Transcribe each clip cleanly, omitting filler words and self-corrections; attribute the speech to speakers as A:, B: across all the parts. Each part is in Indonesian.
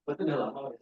A: Berarti udah lama ya.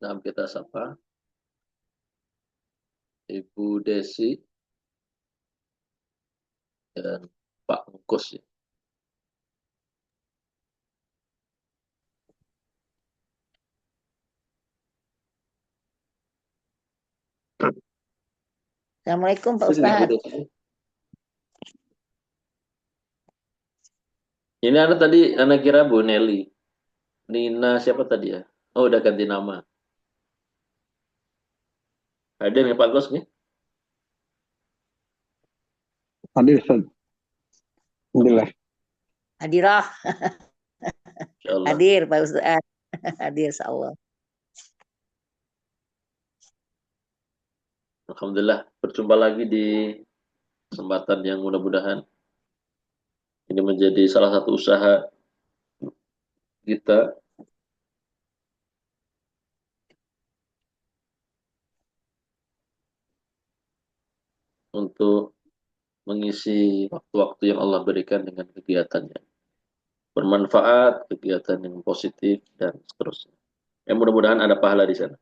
A: Nah, kita sapa Ibu Desi dan Pak Mungkus ya.
B: Assalamualaikum Pak
A: Sini, Bu
B: Ustadz.
A: Desi. Ini anak tadi, anak kira Bu Nelly. Nina siapa tadi ya? Oh, udah ganti nama. Ada nih Pak Gos nih.
C: Hadir, Ustaz. Alhamdulillah.
B: Hadirah,
A: Insyaallah.
B: hadir Pak Ustadz. Hadir insyaallah.
A: Alhamdulillah berjumpa lagi di kesempatan yang mudah-mudahan ini menjadi salah satu usaha kita untuk mengisi waktu-waktu yang Allah berikan dengan kegiatannya. Bermanfaat, kegiatan yang positif, dan seterusnya. Ya, mudah-mudahan ada pahala di sana.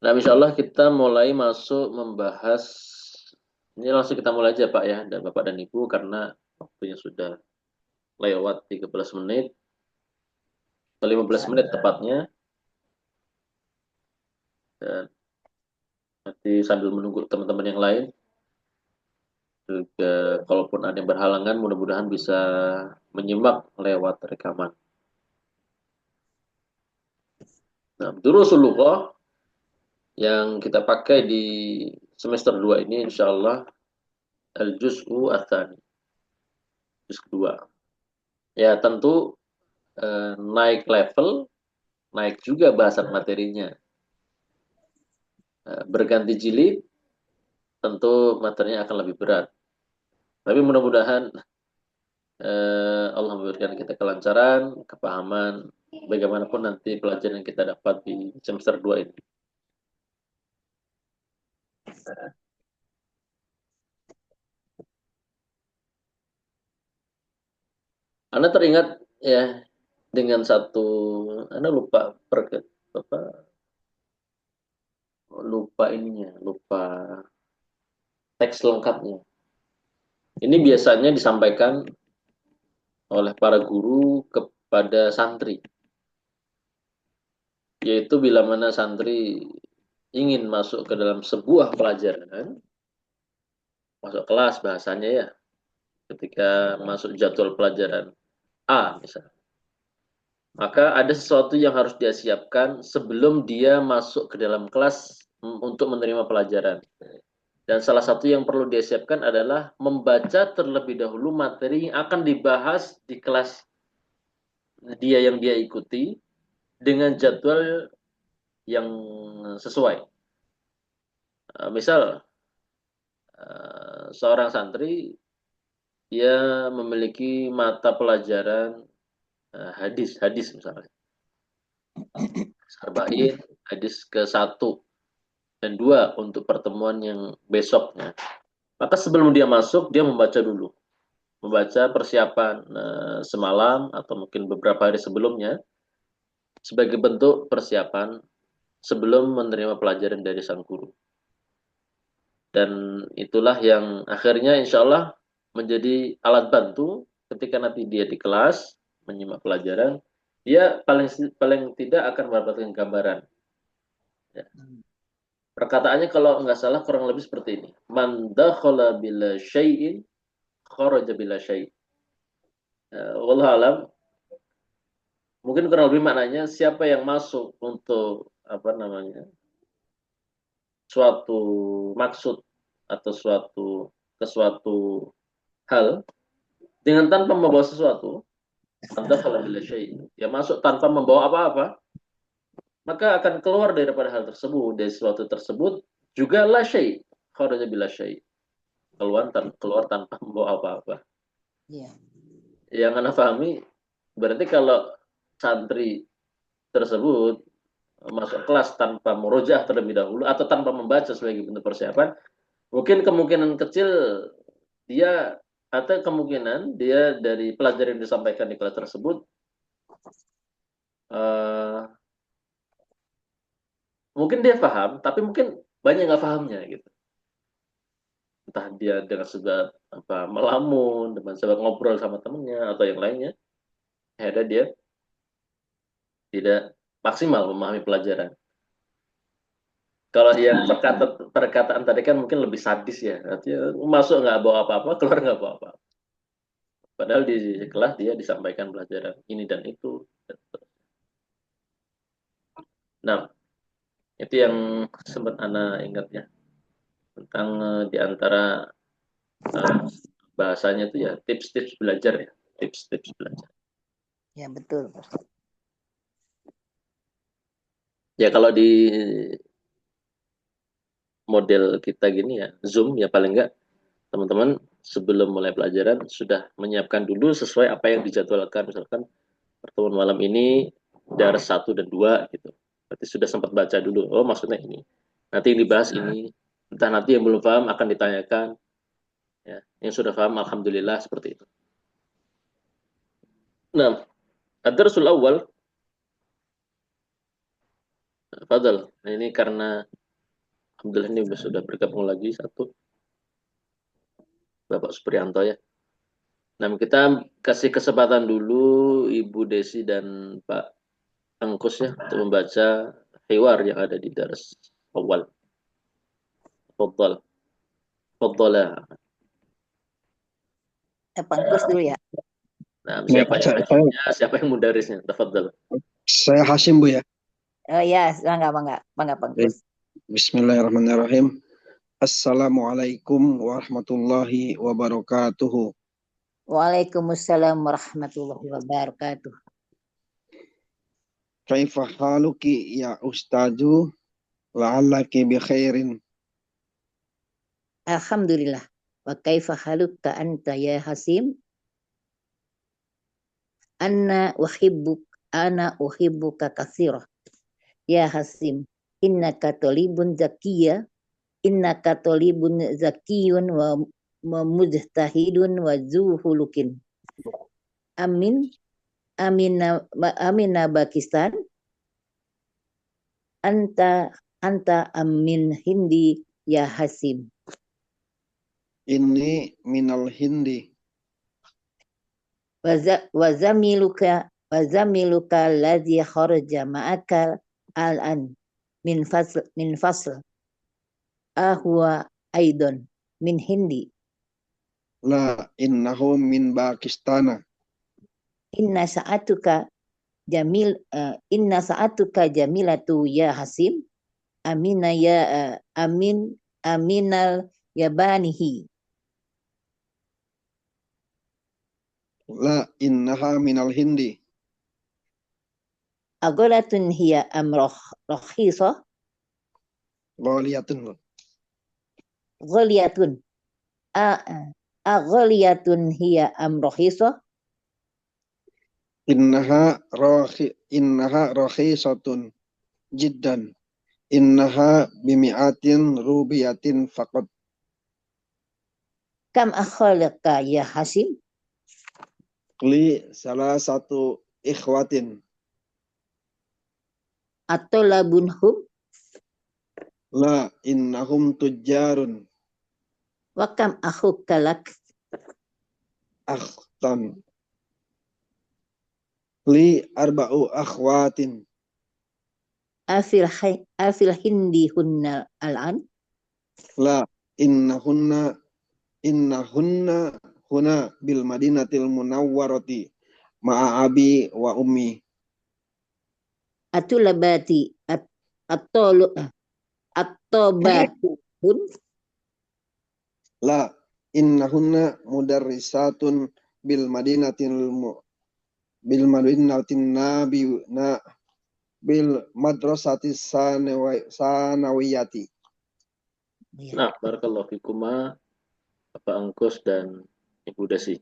A: Nah, insya Allah kita mulai masuk membahas, ini langsung kita mulai aja Pak ya, dan Bapak dan Ibu, karena waktunya sudah lewat 13 menit, 15 menit tepatnya, dan nanti sambil menunggu teman-teman yang lain, juga kalaupun ada yang berhalangan, mudah-mudahan bisa menyimak lewat rekaman. Nah, Durusulullah yang kita pakai di semester 2 ini insya Allah Al-Juz'u Atsani, juz kedua. Ya tentu naik level, naik juga bahasan materinya. Berganti jilid, tentu materinya akan lebih berat. Tapi mudah-mudahan Allah memberikan kita kelancaran, kepahaman, bagaimanapun nanti pelajaran yang kita dapat di semester 2 ini. Anda teringat ya dengan satu, Anda lupa lupa ininya, lupa teks lengkapnya. Ini biasanya disampaikan oleh para guru kepada santri, yaitu bila mana santri ingin masuk ke dalam sebuah pelajaran, masuk kelas bahasanya ya, ketika masuk jadwal pelajaran A misalnya, maka ada sesuatu yang harus dia siapkan sebelum dia masuk ke dalam kelas untuk menerima pelajaran. Dan salah satu yang perlu dia siapkan adalah membaca terlebih dahulu materi yang akan dibahas di kelas yang dia ikuti dengan jadwal yang sesuai. Misal seorang santri dia memiliki mata pelajaran hadis misalnya. Arba'in, hadis ke-1 dan 2 untuk pertemuan yang besoknya. Maka sebelum dia masuk, dia membaca dulu. Membaca persiapan semalam atau mungkin beberapa hari sebelumnya sebagai bentuk persiapan sebelum menerima pelajaran dari sang guru. Dan itulah yang akhirnya insya Allah menjadi alat bantu ketika nanti dia di kelas menyimak pelajaran, dia paling tidak akan mendapatkan gambaran. Ya. Perkataannya kalau nggak salah kurang lebih seperti ini. Man dakhala bila syai'in kharaja bila syai'. Wallahu alam. Mungkin kurang lebih maknanya siapa yang masuk untuk apa namanya? Suatu maksud atau ke suatu hal dengan tanpa membawa sesuatu, dakhala bila syai'. Dia masuk tanpa membawa apa-apa, maka akan keluar daripada hal tersebut, dari sesuatu tersebut juga la syai', kharaja bila syai'. Keluar tanpa membawa apa-apa.
B: Iya.
A: Yang Anda pahami, berarti kalau santri tersebut masuk kelas tanpa murojaah terlebih dahulu atau tanpa membaca sebagai bentuk persiapan, mungkin kemungkinan kecil dia atau kemungkinan dia dari pelajaran yang disampaikan di kelas tersebut mungkin dia paham, tapi mungkin banyak nggak pahamnya gitu. Entah dia dengan sebab apa melamun, dengan sebab ngobrol sama temennya atau yang lainnya, akhirnya dia tidak maksimal memahami pelajaran. Kalau yang perkataan tadi kan mungkin lebih sadis ya, artinya masuk nggak bawa apa-apa, keluar nggak bawa apa-apa. Padahal di kelas dia disampaikan pelajaran ini dan itu. Nah, itu yang sempat Ana ingat ya, tentang di antara eh, bahasanya itu ya tips-tips belajar ya, tips-tips belajar.
B: Ya betul.
A: Ya kalau di model kita gini ya, Zoom ya paling enggak teman-teman sebelum mulai pelajaran sudah menyiapkan dulu sesuai apa yang dijadwalkan. Misalkan pertemuan malam ini dars 1 dan 2 gitu. Berarti sudah sempat baca dulu. Oh, maksudnya ini. Nanti yang dibahas ini. Entah nanti yang belum paham akan ditanyakan. Ya, yang sudah paham alhamdulillah seperti itu. Nah, ad-darsul awal, Fadal. Nah, ini karena alhamdulillah ini sudah bergabung lagi satu Bapak Supriyanto ya. Nah, kita kasih kesempatan dulu Ibu Desi dan Pak Angkus ya untuk membaca hiwar yang ada di dars awal. Fadal. Fadal.
B: Pangkus dulu ya.
A: Nah,
C: Baik,
A: siapa yang hajinya, siapa yang mudarisnya? Tafadhal.
C: saya Hasim, Bu ya.
B: Oh ya, bangga
C: Baik.
B: Pangkus.
C: Bismillahirrahmanirrahim. Assalamualaikum warahmatullahi wabarakatuh.
B: Waalaikumsalam warahmatullahi wabarakatuh.
C: Kaifa haluki ya ustazu? La'allaki bi khairin.
B: Alhamdulillah. Wa kaifa haluka anta ya Hasim? Ana uhibbuka katsira. Ya Hasim, innaka tolibun zakiyun wa mujtahidun wa zuhulukin. Amina Pakistan, anta amin Hindi ya Hasim.
C: Ini minal hindi.
B: Wazamiluka alladhi kharaja ma'aka al-an min fasl ahwa aidan min Hindi.
C: La innahu min Pakistana.
B: Inna sa'atuka jamilatu ya Hasim. Aminal yabanihi.
C: La innaha minal hindi.
B: Agolatun hiya rokhisa.
C: Ghaliyatun.
B: Ghaliyatun. Aghaliyatun hiya rokhisa.
C: Innaha rakhisatun jiddan. Innaha bimi'atin rubiyatin faqat.
B: Kam akhalaka ya Hasim?
C: Li salah satu ikhwatin.
B: Atolabunhum.
C: La innahum tujjarun.
B: Wa kam akhuka lak?
C: Akhtan. Li arba'u akhwatin.
B: Afil hindi hunna al-an.
C: La innahunna huna bil madinatil munawwarati ma'a abi wa ummi.
B: Atulabati at-tobatun.
C: La innahunna mudarrisatun bil madinatin bil madrasati sanawiyati.
A: Nah, barakallahu fikuma Bapak Angkus dan Ibu Desi.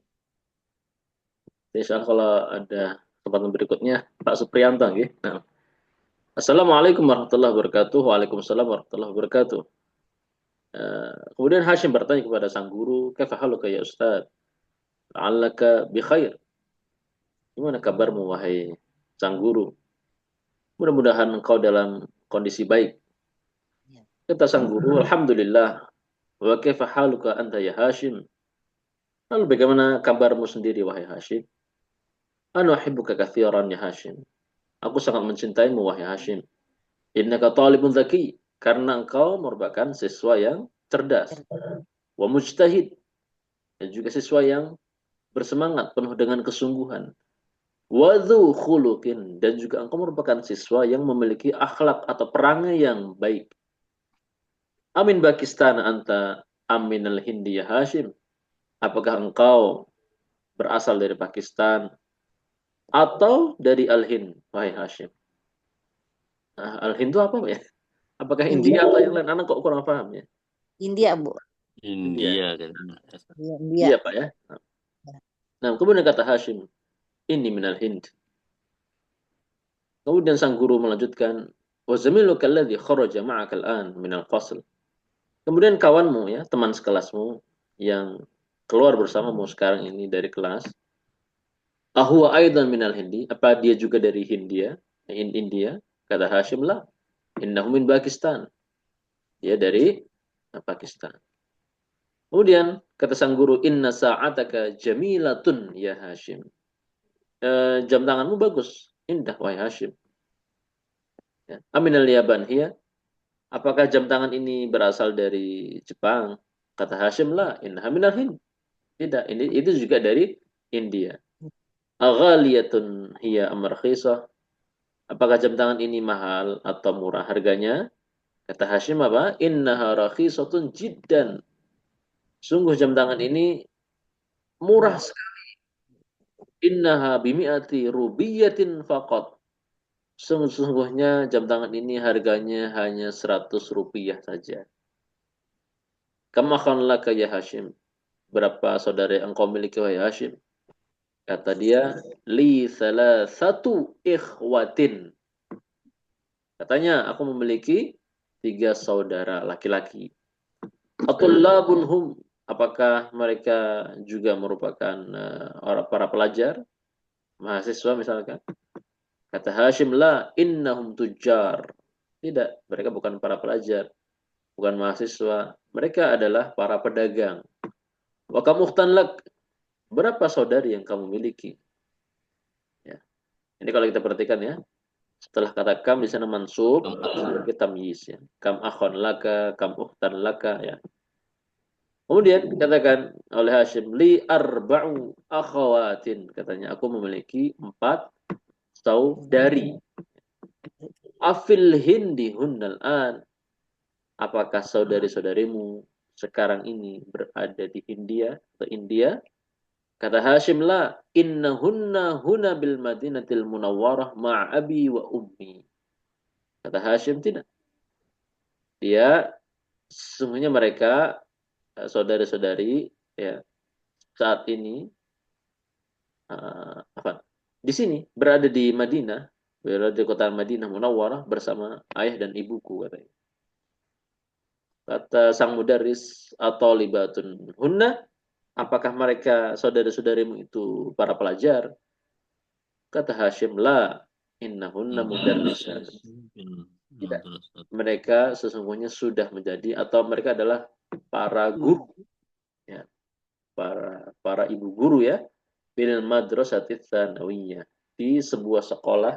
A: Insya Allah kalau ada kesempatan berikutnya Pak Supriyanto nggih. Nah. Assalamualaikum warahmatullahi wabarakatuh. Waalaikumsalam warahmatullahi wabarakatuh. Kemudian Hashim bertanya kepada sang guru, "Kaifa haluka ya Ustaz? La'allaka bi khair." Gimana kabarmu wahai sang guru? Mudah-mudahan engkau dalam kondisi baik. Kata sang guru, Alhamdulillah. Wa kaifa haluka anta ya Hashim? Lalu bagaimana kabarmu sendiri wahai Hashim? Anu uhibbuka katsiran ya Hashim. Aku sangat mencintaimu wahai Hashim. Innaka talibun zaki, karena engkau merupakan siswa yang cerdas, wa mujtahid, dan juga siswa yang bersemangat penuh dengan kesungguhan. Wa dzu khuluqin, dan juga engkau merupakan siswa yang memiliki akhlak atau perangai yang baik. Amin Pakistan anta amin al-Hindi ya Hashim. Apakah engkau berasal dari Pakistan atau dari Al-Hind, wahai Hashim? Nah, Al-Hind itu apa ya? Apakah
B: India,
A: India atau yang lain? Anak kok kurang paham ya?
B: India Bu.
A: India.
D: India katanya.
B: Iya, India.
A: Iya Pak ya. Nah, kemudian kata Hashim, ini minal Hind. Kemudian sang guru melanjutkan, wa zamiluka alladhi kharaja ma'aka al-an minal fasl. Kemudian kawanmu ya, teman sekelasmu yang keluar bersamamu sekarang ini dari kelas, ahwa aidan minal Hindi, apa dia juga dari Hindia? India? Kata Hashim lah, innahu min Pakistan. Dia dari Pakistan. Kemudian kata sang guru, inna sa'ataka jamilatun ya Hashim. Jam tanganmu bagus, indah wahai Hashim. Ya. Aminal Yaban hiya. Apakah jam tangan ini berasal dari Jepang? Kata Hashim lah, innaha minal Hind. Tidak, ini itu juga dari India. Aghaliyatun hiya am rakhisah. Apakah jam tangan ini mahal atau murah harganya? Kata Hashim apa? Innaha rakhisatun jiddan. Sungguh jam tangan ini murah sekali. Innaha bimi'ati rubiyatin faqat. Sungguhnya jam tangan ini harganya hanya 100 rupiah saja. Kama laka ya Hashim. Berapa saudara yang engkau miliki wahai Hashim? Kata dia, li salah satu ikhwatin. Katanya, aku memiliki 3 saudara laki-laki. Atullabun hum. Apakah mereka juga merupakan para pelajar? Mahasiswa misalkan? Kata Hashim, la innahum tujjar. Tidak, mereka bukan para pelajar, bukan mahasiswa. Mereka adalah para pedagang. Wa kamuhtan lak. Berapa saudari yang kamu miliki? Ya. Ini kalau kita perhatikan ya. Setelah kata kam di sana mansub, sebagai tamyiz ya. Kam akhon laka, kam ukhtan laka ya. Kemudian dikatakan oleh Hashim, li arba'u akhawatin. Katanya, aku memiliki 4 saudari. Afil hindi hunnal an. Apakah saudari-saudarimu sekarang ini berada di India atau India? Kata Hashim, la innahunna huna bil madinatil munawwarah ma'abi wa ummi. Kata Hashim, tidak. Dia sesungguhnya mereka saudari-saudari ya saat ini di sini berada di Madinah, berada di kota Madinah Munawwarah bersama ayah dan ibuku katanya. Kata sang mudaris atau libatun hunna, apakah mereka saudara-saudarimu itu para pelajar? Kata Hashim, la innahunna mudarrisat. Tidak. Mereka sesungguhnya sudah menjadi atau mereka adalah para guru ya. Para ibu guru ya. Bil madrasati tsanawiyah, di sebuah sekolah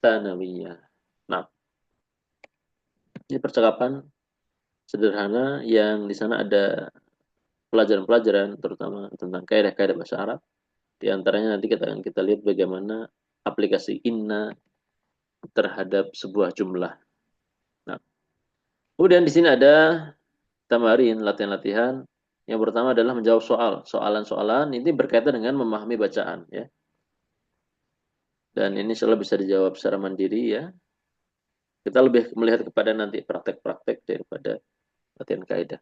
A: tsanawiyah. Nah, ini percakapan sederhana yang di sana ada pelajaran-pelajaran terutama tentang kaidah-kaidah bahasa Arab. Di antaranya nanti kita lihat bagaimana aplikasi inna terhadap sebuah jumlah. Nah, kemudian di sini ada tamarin, latihan-latihan. Yang pertama adalah menjawab soalan-soalan ini berkaitan dengan memahami bacaan ya. Dan ini selalu bisa dijawab secara mandiri ya. Kita lebih melihat kepada nanti praktek-praktek daripada latihan kaidah.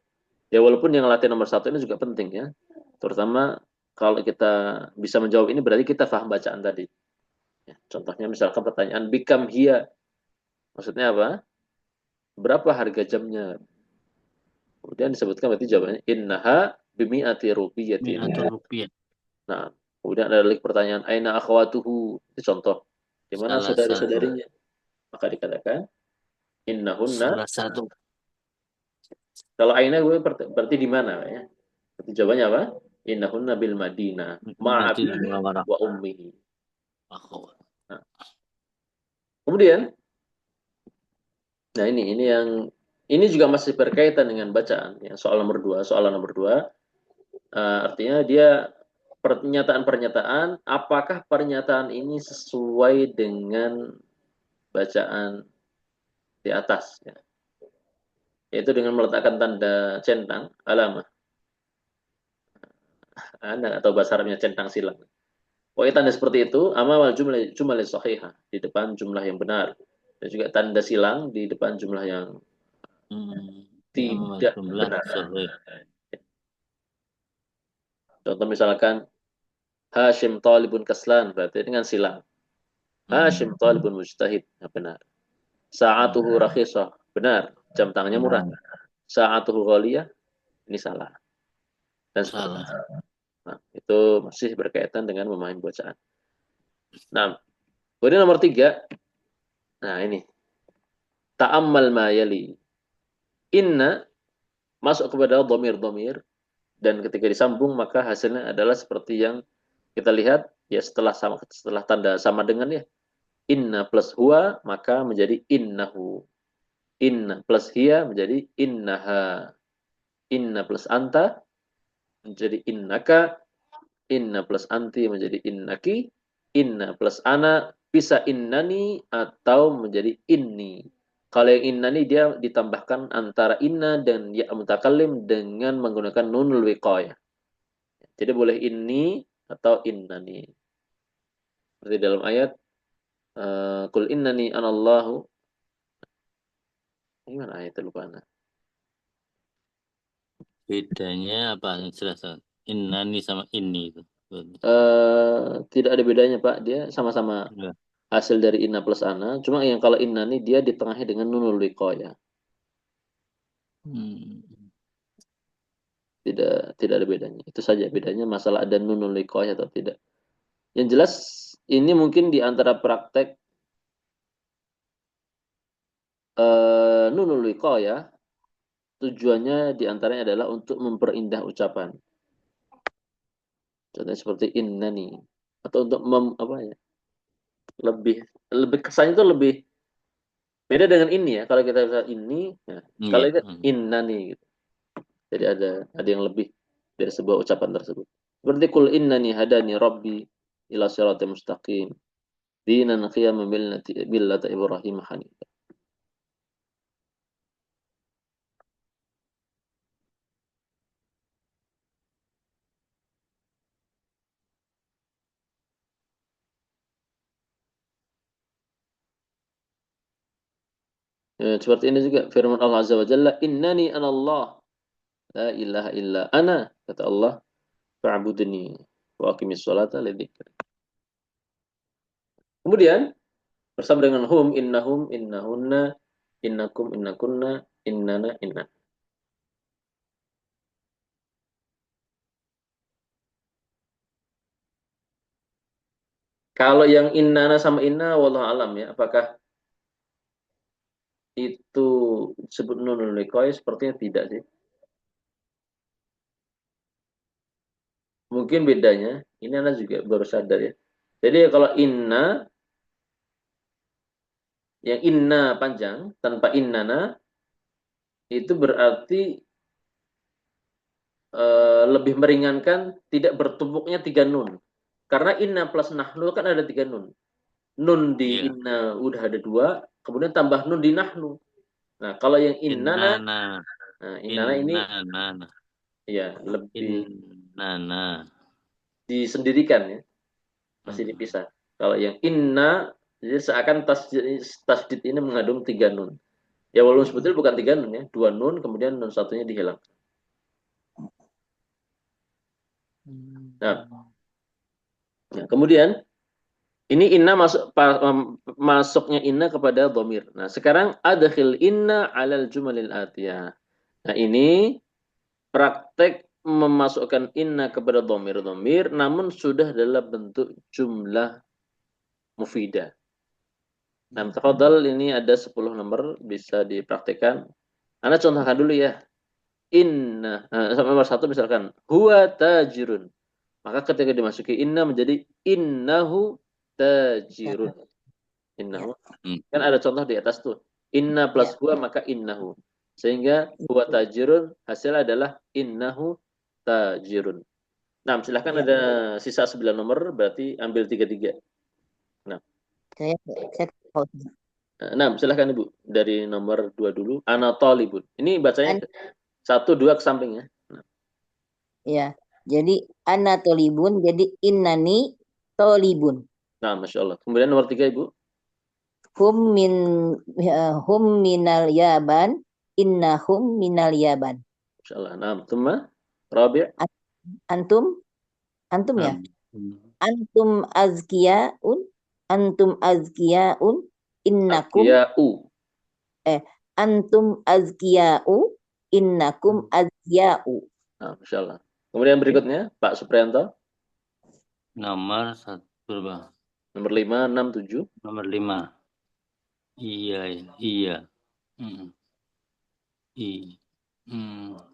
A: Ya walaupun yang latihan nomor 1 ini juga penting ya. Terutama kalau kita bisa menjawab ini berarti kita paham bacaan tadi. Ya, contohnya misalkan pertanyaan bikam hiya. Maksudnya apa? Berapa harga jamnya? Kemudian disebutkan berarti jawabannya innaha bimi'ati rupiyatin.
D: Rupiah.
A: Nah, kemudian ada lagi pertanyaan aina akhwatuhu. Itu contoh. Di mana
D: Salah
A: saudari-saudarinya? Maka dikatakan innahunna
D: Salah satu
A: Kalau aina gue berarti di mana ya? Berarti jawabannya apa? Innahunna bil Madinah ma'abi
D: Madinah Munawwarah.
A: wa ummihi.
D: Akhwat.
A: Nah, kemudian, nah ini yang ini juga masih berkaitan dengan bacaan. Ya, soalan nomor dua, artinya dia pernyataan-pernyataan, apakah pernyataan ini sesuai dengan bacaan di atas, ya. Yaitu dengan meletakkan tanda centang, alamah, atau bahasa Arabnya centang silang. Pokoknya tanda seperti itu, amal jumlah sahihah, di depan jumlah yang benar. Dan juga tanda silang di depan jumlah yang tidak
D: Jumlah
A: benar.
D: sahih.
A: Contoh misalkan, Hashim talibun kaslan, berarti dengan silang. Hashim talibun mujtahid, benar. Sa'atuhu rakhisah, benar. Jam tangannya murah. Sa'atuhu ghaliyah, ini salah. Dan
D: Salah.
A: nah, itu masih berkaitan dengan memahami bacaan. Nah, kemudian nomor 3, nah ini. Ta'ammal ma yali. Inna masuk kepada dhamir-dhamir, dan ketika disambung maka hasilnya adalah seperti yang kita lihat ya, setelah tanda sama dengan ya, inna plus huwa maka menjadi innahu, inna plus hiya menjadi innaha, inna plus anta menjadi innaka, inna plus anti menjadi innaki, inna plus ana bisa innani atau menjadi inni. Kalau yang innani dia ditambahkan antara inna dan ya mutakallim dengan menggunakan nunul wiqayah. Jadi boleh inni atau innani. Seperti dalam ayat Qul innani anallahu. Gimana ayat itu, lupa anak.
D: Bedanya apa yang jelas? Innani sama ini itu.
A: Tidak ada bedanya Pak, dia sama-sama
D: Ya.
A: hasil dari inna plus ana. Cuma yang kalau innani dia ditengahi dengan nunul wiqayah. Tidak ada bedanya. Itu saja bedanya, masalah ada nunul wiqayah atau tidak. Yang jelas ini mungkin di antara praktek nunul wiqayah, tujuannya diantaranya adalah untuk memperindah ucapan. Contohnya seperti innani, atau untuk apa ya? Lebih kesannya itu lebih beda dengan ini ya. Kalau kita bisa ini, ya. Kalau itu innani gitu. Jadi ada yang lebih dari sebuah ucapan tersebut. Seperti kul innani hadani rabbi ila siratal mustaqim dinan qiyaman millata Ibrahim hanifan. Ya, seperti ini juga firman Allah Azza wa Jalla, innani anallah la ilaha illa ana, kata Allah, fa'budni wa aqimis sholata li dzikri. Kemudian bersama dengan hum, innahum, innahunna, innakum, innakunna, innana, inna. Kalau yang innana sama inna, wallahu alam ya, apakah itu disebut nunul wiqayah? Sepertinya tidak sih. Mungkin bedanya, ini Anda juga baru sadar ya. Jadi kalau inna, yang inna panjang, tanpa innana, itu berarti lebih meringankan tidak bertumpuknya 3 nun. Karena inna plus nahnu kan ada 3 nun. Nun di inna udah ada 2, kemudian tambah nun di nahnu. Nah, kalau yang innana, innana ini ya lebih disendirikan ya. Masih dipisah. Kalau yang inna, jadi seakan tasdid ini mengandung 3 nun. Ya walaupun sebetulnya bukan 3 nun ya, 2 nun, kemudian nun satunya dihilang. Nah, kemudian ini inna masuknya inna kepada dhamir. Nah, sekarang adkhil inna alal jumalil atiyah. Nah, ini praktek memasukkan inna kepada dhamir-dhamir namun sudah dalam bentuk jumlah mufidah. Nah, tafadhal, ini ada 10 nomor bisa dipraktekkan. Anda contohkan dulu ya. Sama nomor 1 misalkan huwa tajirun. Maka ketika dimasuki inna menjadi innahu tajirun. Innahu.
D: Hmm.
A: Kan ada contoh di atas tuh. Inna plus huwa maka innahu. Sehingga huwa tajirun hasil adalah innahu tajirun. Nah, silahkan ada sisa 9 nomor berarti ambil 33.
B: Saya tahu.
A: Nah, silahkan Ibu dari nomor 2 dulu. Ana talibun. Ini bacanya 1 2 ke samping ya. Nah,
B: Ya, jadi ana tolibun, jadi innani tolibun.
A: nah, Masya Allah. Kemudian nomor 3 Ibu.
B: Hum minal yaban, innahum minal yaban.
A: Masya Allah. Nah, Tuma, Rabi'.
B: Antum ya.
D: Hmm.
B: Antum azkiyaun, innakum
A: Azkiya'u.
B: antum azkiyau, innakum azkiyau.
A: Nah, Masya Allah. Kemudian berikutnya Pak Supriyanto.
D: Nomor 1 berapa?
A: Nomor 5, 6, 7.
D: Nomor 5. Iya, iya. Hmm.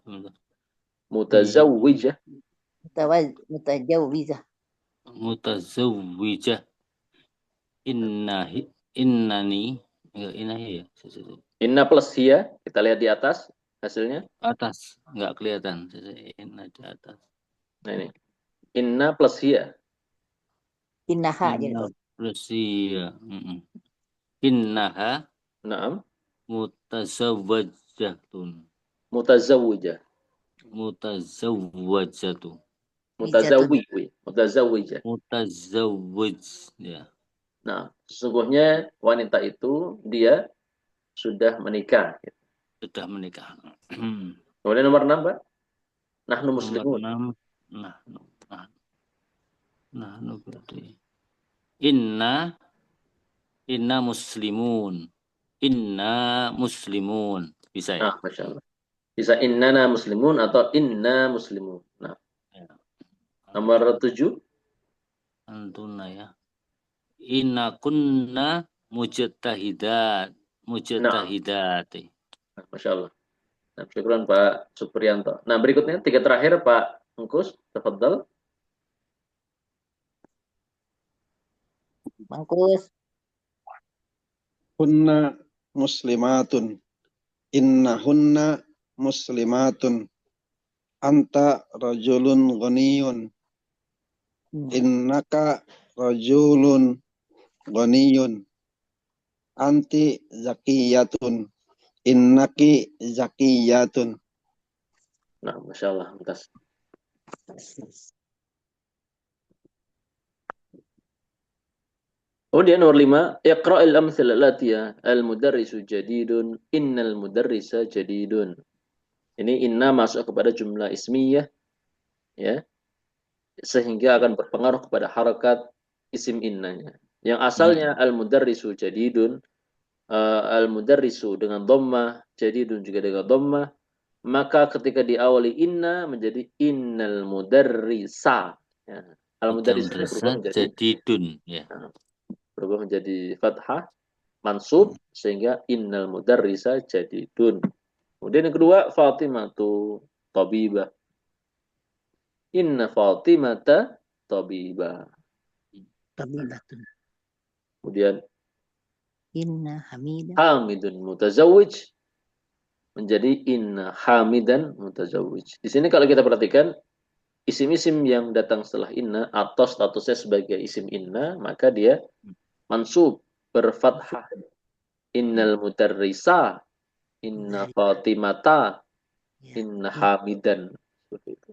D: Sebentar.
A: Mutazawwijah.
B: Mutajawizah.
D: Mutazawwijah. Innani. Enggak, inahi ya.
A: Inna plus hiya. Kita lihat di atas hasilnya.
D: Atas. Enggak kelihatan. Inna di atas.
A: Nah, ini. Inna plus hiya.
B: Innaha jadi.
D: Inna plus iya. Innaha
A: Naam.
D: mutazawwajatun.
A: Mutazawwijah.
D: Mutazawwajatu.
A: Mutazawwijah.
D: Mutazawwij. Ya.
A: Nah, sesungguhnya wanita itu dia sudah menikah.
D: Sudah menikah.
A: Kemudian nomor 6, Pak. Nahnu
D: Nomor
A: muslimun.
D: 6. Nahnu berarti. Inna muslimun. Inna muslimun. Bisa ya?
A: Nah, Masya Allah. Bisa innana muslimun atau inna muslimun. Nah,
D: Ya.
A: nomor 7.
D: Antuna ya. Inna kunna mujtahidat. Mujtahidati.
A: Nah, Masya Allah. Nah, syukuran Pak Supriyanto. Nah, berikutnya 3 terakhir Pak Engkus. Tafadhal.
B: Mangkus.
C: Hunna muslimatun. Innahunna muslimatun. Anta rajulun ghaniyun. Innaka rajulun ghaniyun. Anti zakiyatun. Innaki zakiyatun.
A: Nah, Masya Allah. Atas. Kemudian nomor 5, iqra'il amthil al-atiyah al-mudarrisu jadidun, innal mudarrisa jadidun. Ini inna masuk kepada jumlah ismiyah ya, sehingga akan berpengaruh kepada harakat isim innanya. Yang asalnya al-mudarrisu jadidun, al-mudarrisu dengan dhammah, jadidun juga dengan dhammah, maka ketika diawali inna menjadi innal mudarrisa. Ya. Al-mudarris berubah menjadi
D: jadidun ya.
A: Berubah menjadi fathah mansub sehingga innal mudarrisa jadidun. Kemudian yang kedua Fatimatu tabibah. Inna Fatimata tabibah.
B: Tabibatun.
A: Kemudian
B: Inna hamidah.
A: Hamidun mutazawwij menjadi inna hamidan mutazawwij. Di sini kalau kita perhatikan isim-isim yang datang setelah inna atau statusnya sebagai isim inna, maka dia mansub berfathah. Innal mudarrisa, inna Fatimata, inna hamidan. Seperti itu.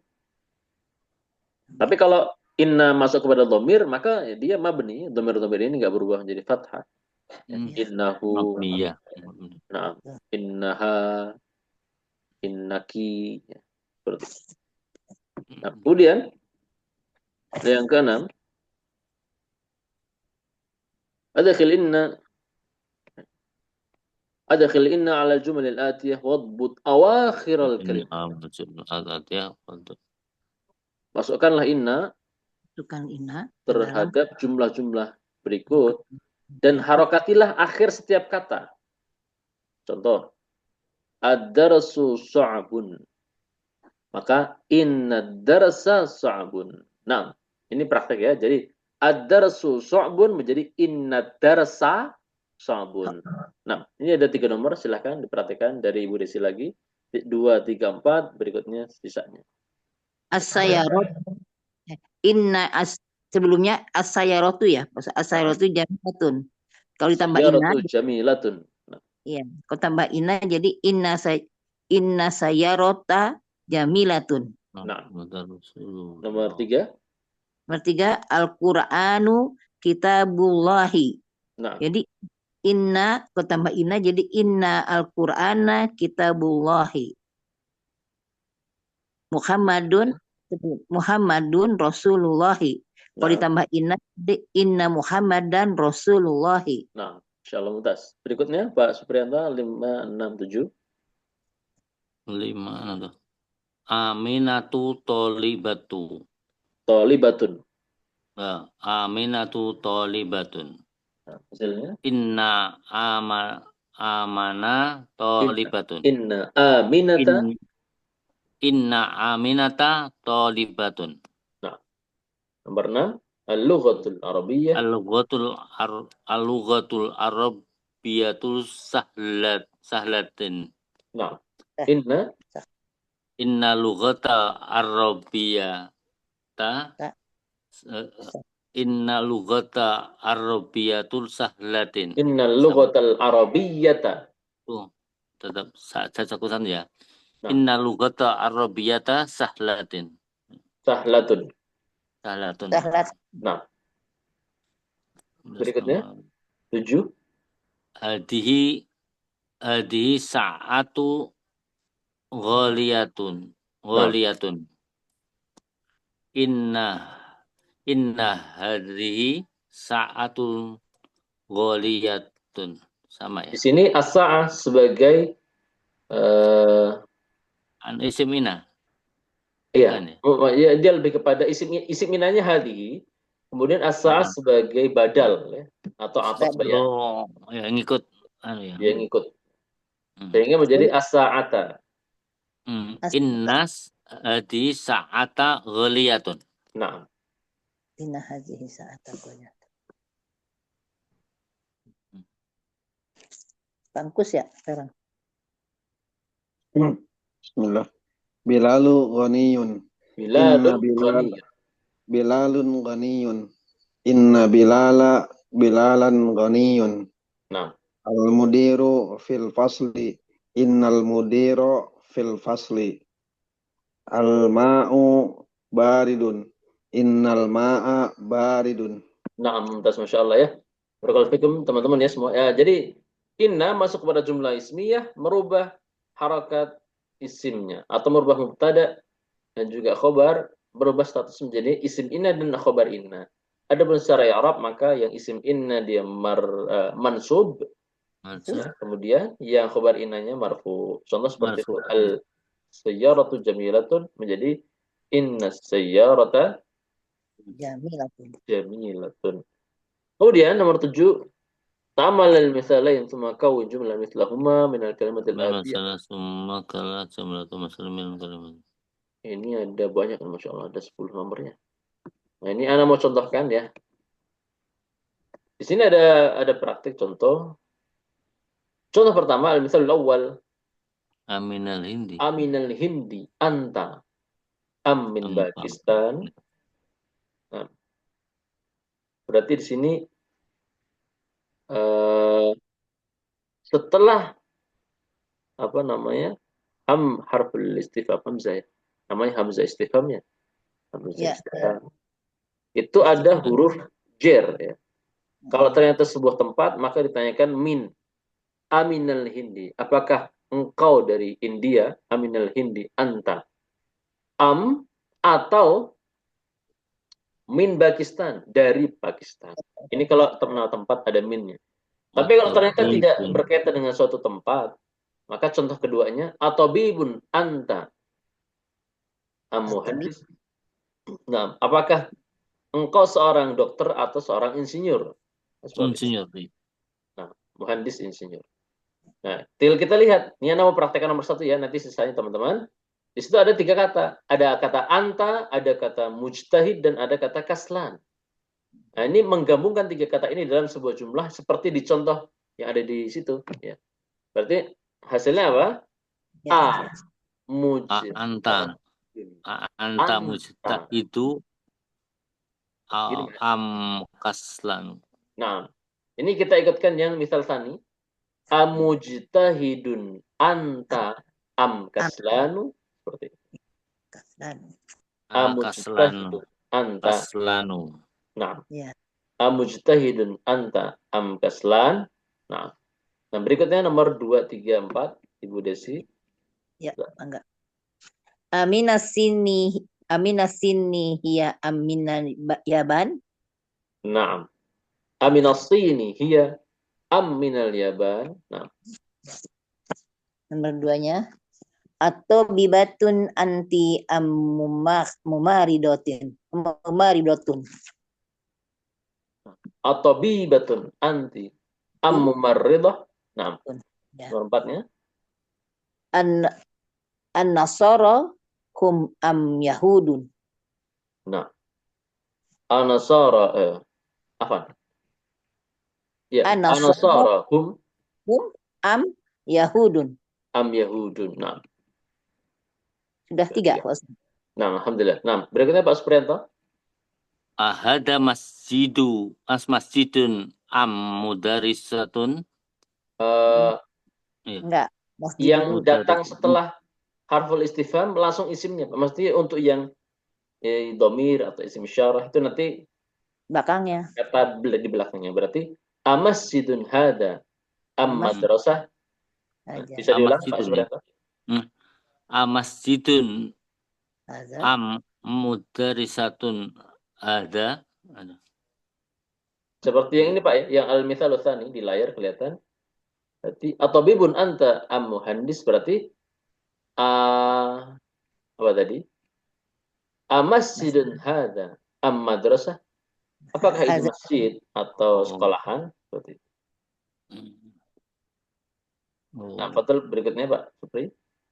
A: Tapi kalau inna masuk kepada dhamir, maka dia mabni. Dhamir-dhamir ini nggak berubah menjadi fathah. Innahu,
D: Mabniyah.
A: nah, innaha, innaki. Ya, seperti itu. Nah, kemudian yang keenam, adkhil inna ala jumal al-atiyah wadbut awakhir al-kalimah. Masukkanlah inna
B: Tukang inna
A: terhadap jumlah-jumlah berikut dan harokatilah akhir setiap kata. Contoh, ad-darsu sa'bun. Maka inna darsa sa'bun. Nah, ini praktek ya. Jadi ad-darsu sa'bun menjadi inna darsa sa'bun. Nah, ini ada 3 nomor, silahkan diperhatikan dari Ibu Desi lagi. 2, 3, 4, berikutnya sisanya.
B: As-sayarot. Sebelumnya as-sayaratu ya. As-sayaratu jamilatun. Kalau ditambah inna,
A: Sayyaratu jamilatun. Nah,
B: iya. Kalau tambah inna jadi inna sayarota jamilatun.
A: Nah.
D: Rasulullah.
A: nomor 3.
B: Nomor 3, Al-Qur'anu kitabullahi.
A: Nah,
B: Jadi inna, kalau tambah inna jadi inna Al-Qur'ana kitabullahi. Muhammadun Rasulullahi. Kalau
A: nah,
B: ditambah inna jadi inna Muhammadan Rasulullahi.
A: nah, insyaallah mutas. Berikutnya Pak Supriyanta 5, 6, 7.
D: 5 tuh. Aminatu tolibatu.
A: Tholibatun.
D: Nah, aminatu tolibatun.
A: Nah, hasilnya
D: Inna amana tolibatun.
A: inna aminata.
D: Inna aminata tolibatun.
A: Nah, nomor 6, al-lughatul arabiyyah.
D: Al-lughatul arabiyatul sahlatin.
A: Nah,
B: Eh.
A: inna
D: Lughata arabiyata inna lughata arabiyatul sahlatin.
A: lughatal arabiyyata.
D: Tetap cacakutan ya.
A: Nah.
D: Inna lughata arabiyata sahlatin.
A: Sahlatun.
D: Sahlatun.
A: Nah, berikutnya 7.
D: Hadihi sa'atu ghaliyatun. Inna hadhihi sa'atun ghaliyatun. Sama ya.
A: Di sini as-sa'ah sebagai
D: Isim ina.
A: iya,
D: Bukan ya?
A: ya, dia lebih kepada isim inanya hadi, kemudian as-sa'ah sebagai badal ya, atau atas bayan.
D: Oh, ya ngikut ya.
A: Dia ngikut. Sehingga menjadi as-sa'ata.
D: Innas di sa'ata ghaliyatun.
A: Nah,
B: Inna hadhihi sa'ata ghaliyatun. Bangkus ya sekarang.
C: Bismillah. Bilalu ghaniyun. Bilalun ghaniyun. Inna bilalan ghaniyun.
A: Nah,
C: Al-mudiru fil fasli. Innal mudiru fil fasli. Al-ma'u baridun. Innal ma'a baridun.
A: nah, mumtaz, masya Allah ya. Barakallahu fikum teman-teman ya semua. Ya, jadi inna masuk kepada jumlah ismiyah, merubah harakat isimnya atau merubah mubtada dan juga khobar, berubah status menjadi isim inna dan khobar inna. Adapun secara i'rab maka yang isim inna dia mansub, ya, kemudian yang khobar innanya marfu. Contoh seperti itu, al sayyaratu jamilatun menjadi inna sayyarata jamilatun. Kemudian nomor 7, ta'amal al-mithalain thumma kawwin jumlah mithlahuma min al-kalimatil atiyah. Ini ada banyak, masya Allah, ada 10 nomornya. Nah, ini Ana mau contohkan ya. Di sini ada praktik contoh. Contoh pertama, al-mithal awal.
D: Aminal hindi.
A: Aminal hindi anta min Pakistan. Nah, berarti di sini setelah apa namanya harful istifham hamzah ya. Namanya hamzah istifhamnya. Hamzah istifham. Itu ada huruf jer ya. Kalau ternyata sebuah tempat maka ditanyakan min aminal hindi. Apakah engkau dari India? Aminal hindi anta. Atau min Pakistan, dari Pakistan. Ini kalau terkenal tempat ada minnya. Tapi kalau ternyata tidak berkaitan dengan suatu tempat, maka contoh keduanya atau bibun anta muhandis. Nah, apakah engkau seorang dokter atau seorang insinyur?
D: Insinyur.
A: Nah, muhandis insinyur. Nah, tinggal kita lihat. Ini Anda mau praktekkan nomor 1 ya, nanti sisanya teman-teman Di situ ada 3 kata. Ada kata anta, ada kata mujtahid, dan ada kata kaslan. Nah, ini menggabungkan 3 kata ini dalam sebuah jumlah seperti di contoh yang ada di situ. Ya. Berarti hasilnya apa?
B: Ya.
A: A.
D: A anta.
A: Mujtahid.
D: A anta mujtahidu.
A: Gini, Mas.
D: Am kaslan.
A: Nah, ini kita ikutkan yang misal tani. Amujtahidun anta am kaslanu. Seperti itu.
B: Kaslan.
D: Kaslanu.
A: Amujtahidun anta.
D: Kaslanu.
A: Nah,
B: Ya.
A: amujtahidun anta am kaslan. Nah, berikutnya nomor 2, 3, 4, Ibu Desi.
B: Ya, enggak. Aminas sini hiya aminal yaban.
A: Nah, aminas-sini hiya am minal yaban. Nah,
B: Nomor 2-nya. Atau bibatun anti mumaridotin.
A: atau bibatun anti am mumarridah. Nah,
B: Ya.
A: nomor 4-nya.
B: An-nasara hum am yahudun.
A: Nah, anasara apa? Ya,
B: An-nasara
A: anasara hum
B: hum am yahudun.
A: am yahudun. Nah,
B: Sudah 3.
A: nah, alhamdulillah. Nah, berikutnya Pak Supriyanto.
D: Ahada masjidun am mudarisatun.
B: Enggak. Masjid
A: Yang
B: dulu.
A: datang setelah harful istifham langsung isimnya. Maksudnya untuk yang domir atau isim syarah itu nanti
B: Belakangnya.
A: kata di belakangnya. Berarti amasjidun hada am
B: Amas-
A: madrasah.
B: Aja.
A: Bisa diulang Pak
D: Amasjidun, ya.
A: Supriyanto?
D: Amasjidun
B: Azab.
D: am mudarisatun ada.
A: Seperti yang ini Pak ya, yang al-mithalu tsani di layar kelihatan. Berarti atobibun anta am muhandis, berarti apa tadi? Amasjidun hada am madrasah. Apakah ini
B: Azab.
A: masjid atau sekolahan? Seperti itu. Nah, betul berikutnya Pak Supri.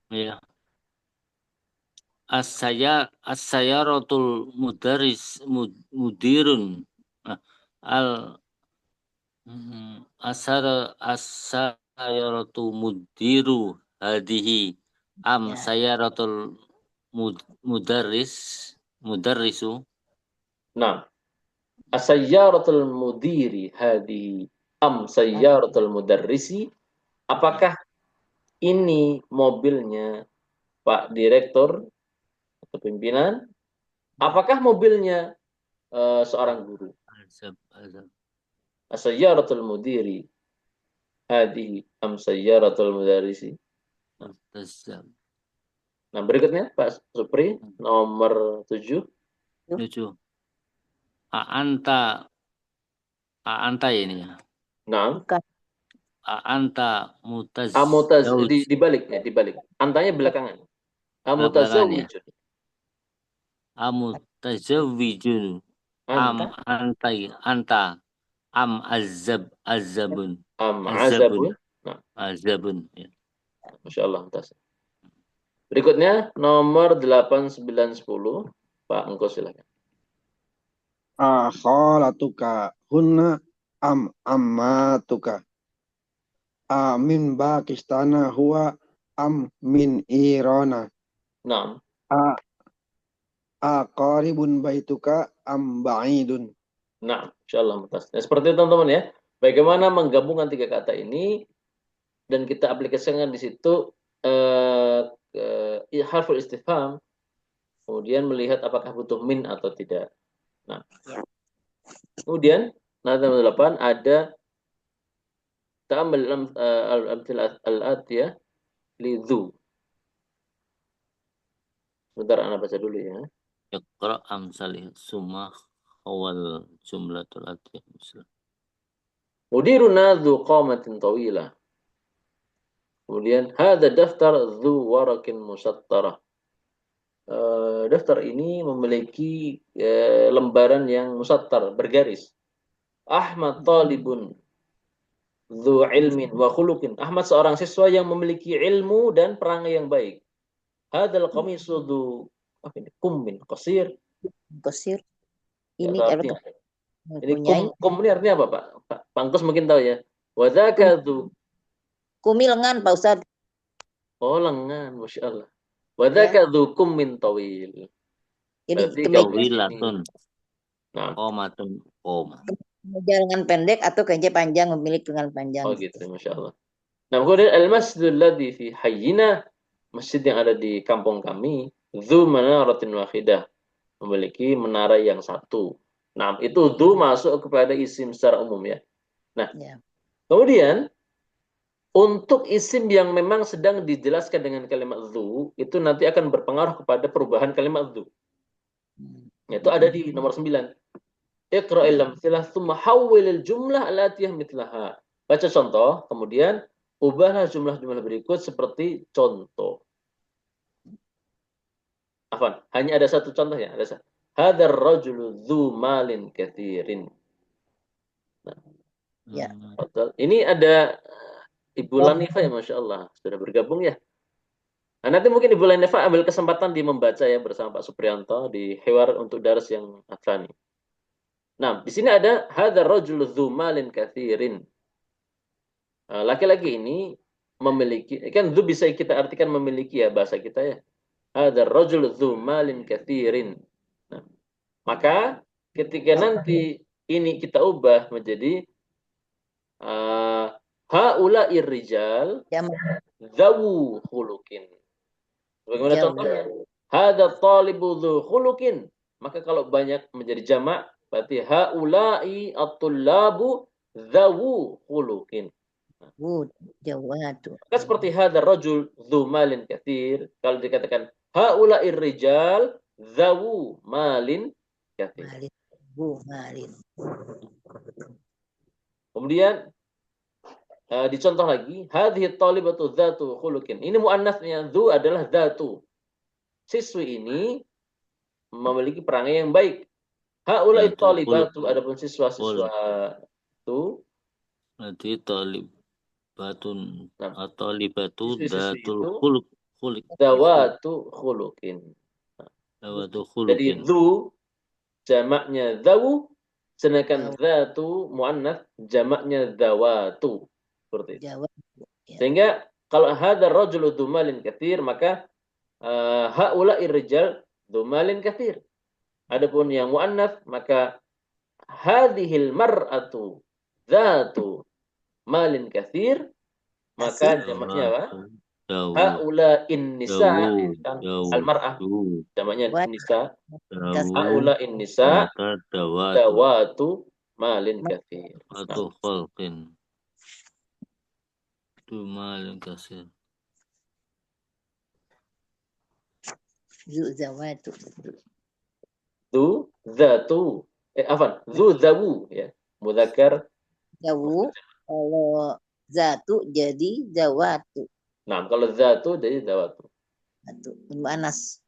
D: Iya. As-sayaratul mudirun al as-sayaratu mudiru hadihi am
B: Ya.
D: sayaratul mudarrisu.
A: Nah, as-sayyaratul mudiri hadi am sayyaratul mudarrisi. Apakah ini mobilnya Pak Direktur atau pimpinan? Apakah mobilnya seorang guru?
D: Azab.
A: As-sayyaratul mudiri hadihi am sayyaratul mudarrisi. Nah, berikutnya Pak Supri nomor 7.
D: Lucu. Anta ini ya.
A: Nah,
B: Bukan.
D: Anta
A: dibalik. Antanya belakangan.
D: belakangannya.
A: Amutazawwijun.
D: Amutazawwijun. Anta. Azabun.
A: Azabun. Nah,
D: Azabun. Ya.
A: Masya Allah. Berikutnya nomor 8, 9, 10. Pak Engko silakan.
C: Akholatuka hunna ammatuka. Min Pakistana huwa min Irana.
A: Nah,
C: Aqaribun baituka ba'idun.
A: nah, Masya Allah. Nah, seperti itu teman-teman ya. Bagaimana menggabungkan 3 kata ini dan kita aplikasikan di situ harful istifham, kemudian melihat apakah butuh min atau tidak. Nah, kemudian nomor 8 ada ta'ammal al-amthil al-atiyah lidhu. Sebentar, Anda baca dulu ya.
D: Iqra amsalih summa awal jumlatul atiyah.
A: Mudiruna dhu qamatin tawilah. Kemudian hadha daftar dhu warakin musattarah. Daftar ini memiliki lembaran yang musattar, bergaris. Ahmad talibun dhu ilmin wa khuluqin. Ahmad seorang siswa yang memiliki ilmu dan perangai yang baik. Hadzal qamisu dzu apa ini? Kummin qasir.
B: Qasir.
A: Nggak
B: Ini
A: tahu
B: kalau
A: artinya. Ini
B: mempunyai
A: kum ini artinya apa, Pak? Pak Pangkus mungkin tahu ya. Wa dzaka dzu.
B: kumi lengan Pak Ustadz.
A: Oh, lengan, Masya Allah. Wa
B: Ya.
A: dzaka dzu kummin tawil.
B: Jadi
A: Berarti
B: kemeja
A: kaum ini.
D: Tawilatun.
A: Nah,
D: Qomatun. Qoma.
B: lengan pendek atau kemeja panjang memiliki lengan panjang.
A: oh gitu, Masya Allah. Nah, kemudian al-masjidul ladzi fi hayyina, masjid yang ada di kampung kami, dzu manaratin wahidah, memiliki menara yang satu. Nah, itu dzu masuk kepada isim secara umum ya. Nah,
B: Ya.
A: kemudian untuk isim yang memang sedang dijelaskan dengan kalimat dzu, itu nanti akan berpengaruh kepada perubahan kalimat dzu. Itu ada di nomor 9. Iqra'il amtsilah tsumma hawwilil jumlah alatiyah mithlaha. Baca contoh, kemudian ubahlah jumlah-jumlah berikut seperti contoh. Afwan, hanya ada satu contoh ya, ada satu. Hadzal rajulu dzu malin katsirin.
B: Ya.
A: Betul. Ini ada Ibu Lanifa ya, Masya Allah, sudah bergabung ya. Nah, nanti mungkin Ibu Lanifa ambil kesempatan di membaca ya bersama Pak Supriyanto di Hewar untuk daras yang atsani. Nah, di sini ada hadzal rajulu dzu malin katsirin. Laki-laki ini memiliki, kan dzu bisa kita artikan memiliki ya bahasa kita ya. Hadzal rajulu dzu malin katsirin. Nah, maka ketika nanti ini kita ubah menjadi haula'ir rijal
B: Jamak.
A: dzawu khuluqin. Bagaimana
B: Jauh.
A: contohnya? Hadza talibu dzu khuluqin. Maka kalau banyak menjadi jamak berarti haula'i at-tullabu dzawu khuluqin.
B: Jawatu.
A: Maka seperti hadzal rajul dzu malin katsir, kalau dikatakan haula'ir rijal dzawu malin katsir.
B: Malin. Malin.
A: Kemudian dicontoh lagi, hadhihi talibatu dzatu khuluqin. Ini muannasnya dzu adalah dzatu. Siswi ini memiliki perangai yang baik. Haula'i
D: Dzatu
A: talibatu, adapun siswa-siswa itu,
D: Berarti talibatun
A: nah,
D: atau libatu
A: siswi-siswi
D: datul
A: itu
D: khulik
A: dzawatu khuluqin.
D: dawatu
A: Jadi
D: khulukin.
A: dzu jamaknya dzawu, sedangkan dzatu muannats jamaknya dzawatu. Seperti itu.
B: Jawa. Ya.
A: Sehingga kalau hadzal rajulu dzu malin katsir, maka haula'ir rijal dzu malin katsir. Adapun yang muannats maka hadhil mar'atu dzatu malin katsir, maka jamaknya apa?
D: Dawu.
A: Haula'in nisa,
D: Dawu.
A: al-mar'ah jamaknya nisa.
D: Dawu.
A: Haula'in nisa
D: Maka dawatu.
A: dawatu malin katsir.
D: Atau khalqin. Tu malin kasir.
B: Zawatu.
A: Dzu dzatu dzu dzawu ya, mudzakkar.
B: Jawu. Kalau zatu jadi zawatu.
A: Nah, kalau dzatu jadi dzawatu.
B: Satu. Mu'annas.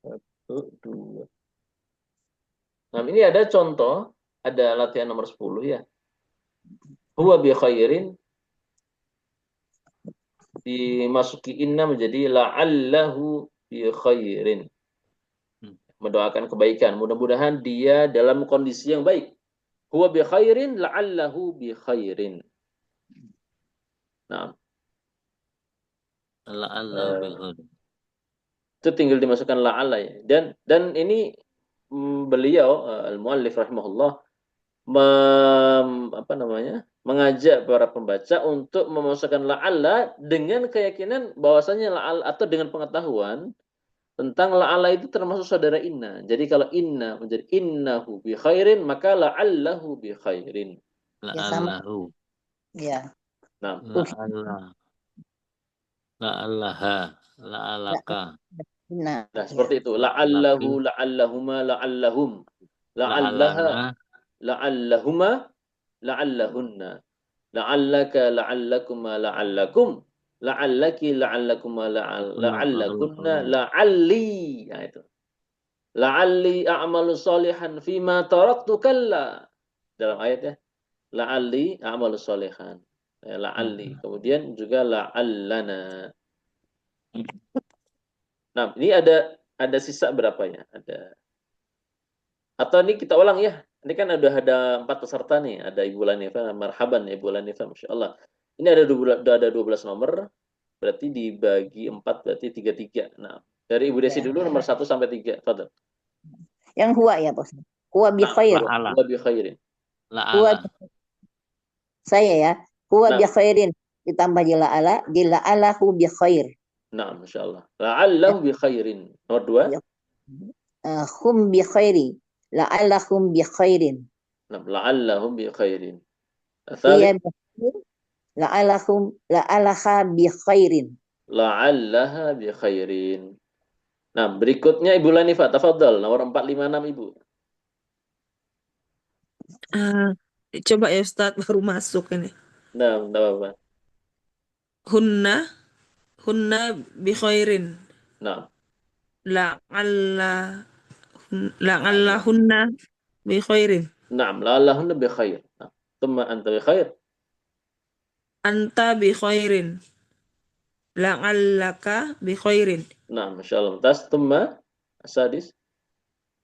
A: Satu, dua. Nah, ini ada contoh, ada latihan nomor 10 ya. Huwa bi khairin, dimasuki inna menjadi la'allahu bi khairin. Mendoakan kebaikan, mudah-mudahan dia dalam kondisi yang baik. Huwa bi khairin la'allahu bi khairin. Nah,
D: Allah bihud.
A: itu tinggal dimasukkan la'alla ya. Dan ini beliau al-muallif rahimahullah mengajak para pembaca untuk memasukkan la'alla dengan keyakinan bahwasanya la'alla atau dengan pengetahuan tentang la'alla itu termasuk saudara inna. Jadi kalau inna menjadi innahu bi khairin, maka la'allahu bi khairin.
D: La'allahu.
B: Ya.
A: Nah,
D: La'allah. La'allaha. La'alaka.
B: Nah,
A: seperti itu. La'allahu, la'allahuma, la'allahum. La'allaha, la'allahuma, la'allahunna. La'allaka, la'allakuma, la'allakum. La'allaki, la'allakuma, la'allakunna, la'alli. Nah, itu. La'alli a'malu sholihan fima taraktu kalla. Dalam ayatnya, la'alli a'malu sholihan. La'alli. Kemudian juga la'allana. Nah, ini ada sisa berapa ya? Atau ini kita ulang ya. Ini kan ada 4 peserta nih. Ada Ibu Lanifa, marhaban Ibu Lanifa, Masya Allah. Ini ada 12 nomor, berarti dibagi 4, berarti 33. Nah, dari Ibu Desi
B: Ya.
A: dulu nomor 1 sampai 3. Fadal.
B: Yang huwa ya, Pak Ustaz. Huwa bi khair.
D: La'ala.
A: Wa bi khairin.
B: Huwa
D: La'ala.
B: saya ya. Huwa
A: Nah.
B: bi khairin. Ditambah jila'alahu bi khair.
A: Nah, Masya Allah. La'allahu bi khairin. Nomor 2.
B: Ya. Hum bi khairi. La'allahum bi khairin.
A: Nah, la'allahum bi khairin.
B: Hiya
A: Athalith,
B: bi khair. La'allaha bi khairin.
A: la'allaha bi khairin. Nah, berikutnya Ibu Lanifa, tafadhal, nomor 456 Ibu.
E: Coba ya Ustadz, baru masuk ini.
A: Nah, enggak apa-apa.
E: Hunna bi khairin.
A: Nah,
E: La'allahunna bi khairin.
A: na'am, la'allahunna bi khair. Nah, thumma anta bi khair.
E: Anta bi khairin. La'allaka bi khairin.
A: Nah, Masya Allah. Tas, thumma asadis.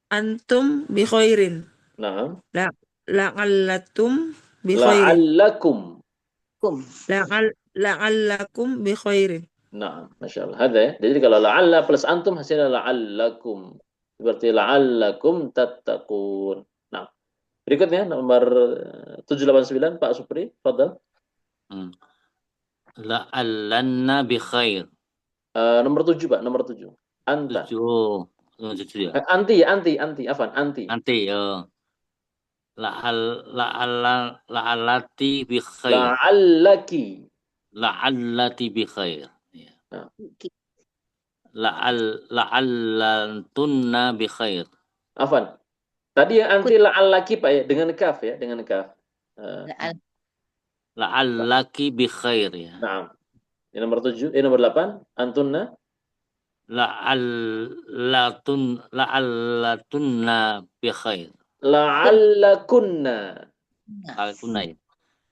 E: Antum bi khairin.
A: Nah,
E: La'allatum bi khairin.
A: la'allakum.
B: Kum.
E: La'allakum bi khairin.
A: Nah, Masya Allah. Ada ya. Jadi kalau la'alla plus antum hasilnya la'allakum. Berarti la'allakum tattaqun. Nah, berikutnya nomor 789 Pak Supri. Fadal.
D: La'allanna bi khair.
A: Nomor 7 Pak. Nomor 7. Anta.
D: 7. Nomor 7 ya.
A: Anti. Afan. Anti.
D: Nanti la'allati bi khair.
A: La'allaki.
D: La'allati bi khair. Ya.
A: Nah.
D: La'allantunna bi khair.
A: Afan. Tadi yang anti la'allaki Pak ya, dengan kaf ya, dengan kaf.
D: La'allaki bi khair ya.
A: Nah. Yang nomor 7, nomor 8, antunna.
D: La'allatunna bi khair.
A: La'allakunna.
D: La'allakunna ya.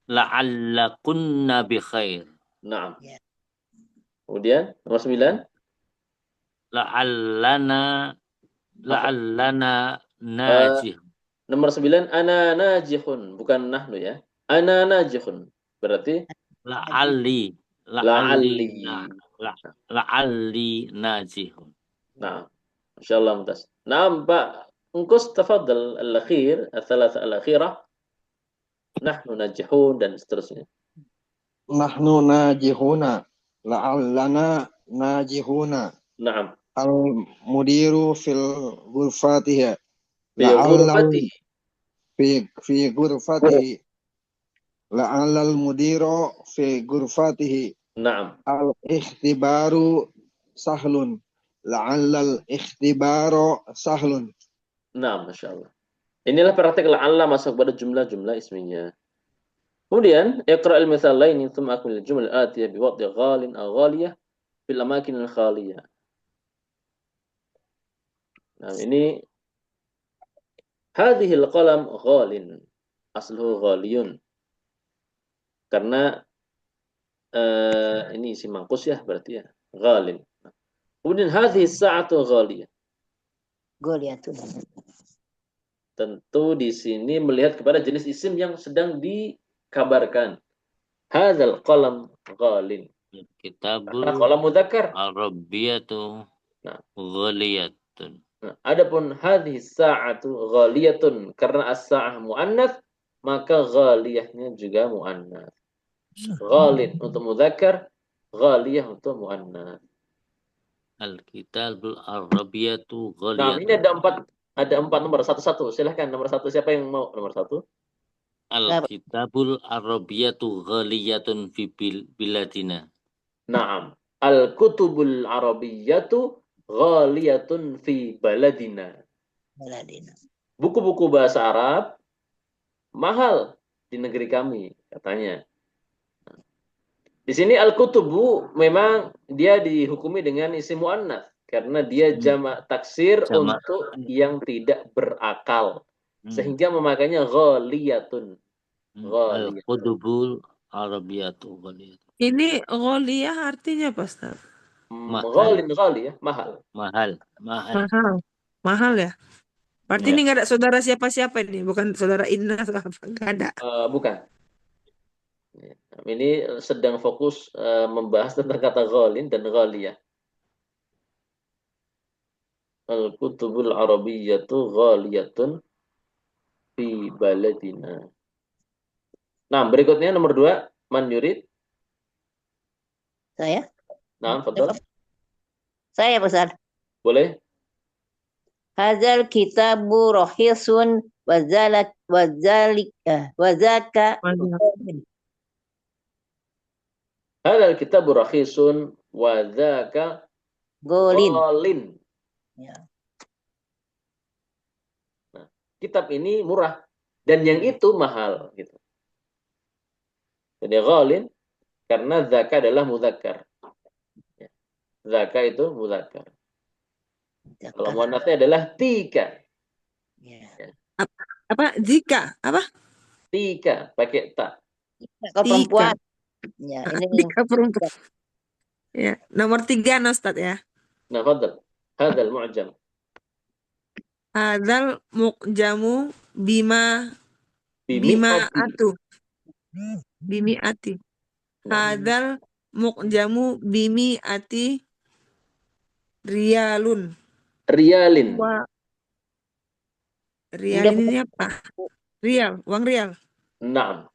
D: La'allakunna bi khair.
A: Nah. Kemudian nomor 9.
D: La'allana najih.
A: Nomor 9, ana najihun, bukan nahnu ya. Ana najihun. Berarti
D: La'alli najihun.
A: Nah, insyaallah mumtaz. Nampak engkus tafadhal al-akhir, al-thalatha al-akhirah. Nahnu najihun dan seterusnya.
C: Nahnu najihuna. La'allana najihuna.
A: Naam.
C: Al-mudiru fil ghurfatihi. Fi ghurfatihi. La'allal mudiru fi ghurfatihi.
A: Naam.
C: Al-ikhtibaru sahlun. La'allal ikhtibaru sahlun.
A: Naam, masyaallah. Inilah praktek la'alla masuk pada jumlah-jumlah isminya. Kemudian, iqra'il mithalaini thumma akmil al-jumla al-atiyah bi wad'i ghalin aw ghaliyah fil amakin al-khaliyah. Nah, ini hadhil qalam ghalin. Asluhu ghaliyun. Karena ini isi mangkus ya berarti ya. Ghalin. Kemudian hadhihi sa'atu ghaliyah.
B: Goliatun.
A: Tentu di sini melihat kepada jenis isim yang sedang dikabarkan. Hadzal qalam ghalin.
D: Kitabul
A: Karena qalam mudzakkar.
D: Arabiyatu ghaliyatun.
A: Nah, adapun hadhihi sa'atu ghaliyatun karena as-sa'ah muannats maka ghaliyahnya juga muannats. Ghalin untuk mudzakkar, ghaliyah untuk muannats.
D: Al-kitabul Arabiyatu
A: Nah,
D: ghaliyatun.
A: ini ada empat nomor satu-satu. Silahkan nomor 1 siapa yang mau nomor 1?
D: Al-kitabul Arabiyatu ghaliyatun fi biladina.
A: Naam. Al-kutubul Arabiyyatu ghaliyatun fi baladina. Buku-buku bahasa Arab mahal di negeri kami, katanya. Di sini al-kutubu memang dia dihukumi dengan isim muannats. karena dia
D: Hmm.
A: jamak taksir
D: Jamak.
A: untuk yang tidak berakal.
D: Hmm.
A: Sehingga memakainya ghaliyatun. Ghaliyah.
D: Al-Qudubul Arabiyatu Ghaliyatu.
E: Ini gholiyah artinya apa, Ustaz?
D: Mahal.
A: Ghali ya, mahal.
D: Mahal.
E: Mahal. Mahal ya? Berarti
D: Ya.
E: ini nggak ada saudara siapa-siapa ini, bukan saudara Inna atau apa? Nggak ada.
A: Bukan. Ini sedang fokus membahas tentang kata ghalin dan ghaliyah. Al-kutubul arabiyyatu ghaliyatun fi baladina. Nah, berikutnya nomor 2, man yurid.
B: Saya?
A: Nah, fadhal.
B: Saya Ustaz.
A: Boleh?
B: Hadzal kitabu rahisun wazalak wazaka
A: Hadzal kitabu rakhisun wa dzaka
B: golin.
A: ghalin.
B: Ya.
A: Nah, kitab ini murah dan yang itu mahal gitu. Jadi ghalin karena dzaka adalah mudzakkar. Ya. Dzaka itu mudzakkar. Kalau muannats adalah tika.
B: Ya.
E: Apa? Jika? Apa?
A: Tika pakai ta.
B: Kalau perempuan. Ya, ini
E: Jika perempuan. Ya. Nomor 3, no, Ustaz ya.
A: Nah, fadhal. Hadzal mu'jam.
E: Hadzal mu'jamu bima
A: Bimi'ati.
E: atu. Bimi'ati. Hadzal mu'jamu bimi'ati riyalun.
A: Riyalin.
E: Wah, rial ini apa? Rial, uang rial.
A: Naam.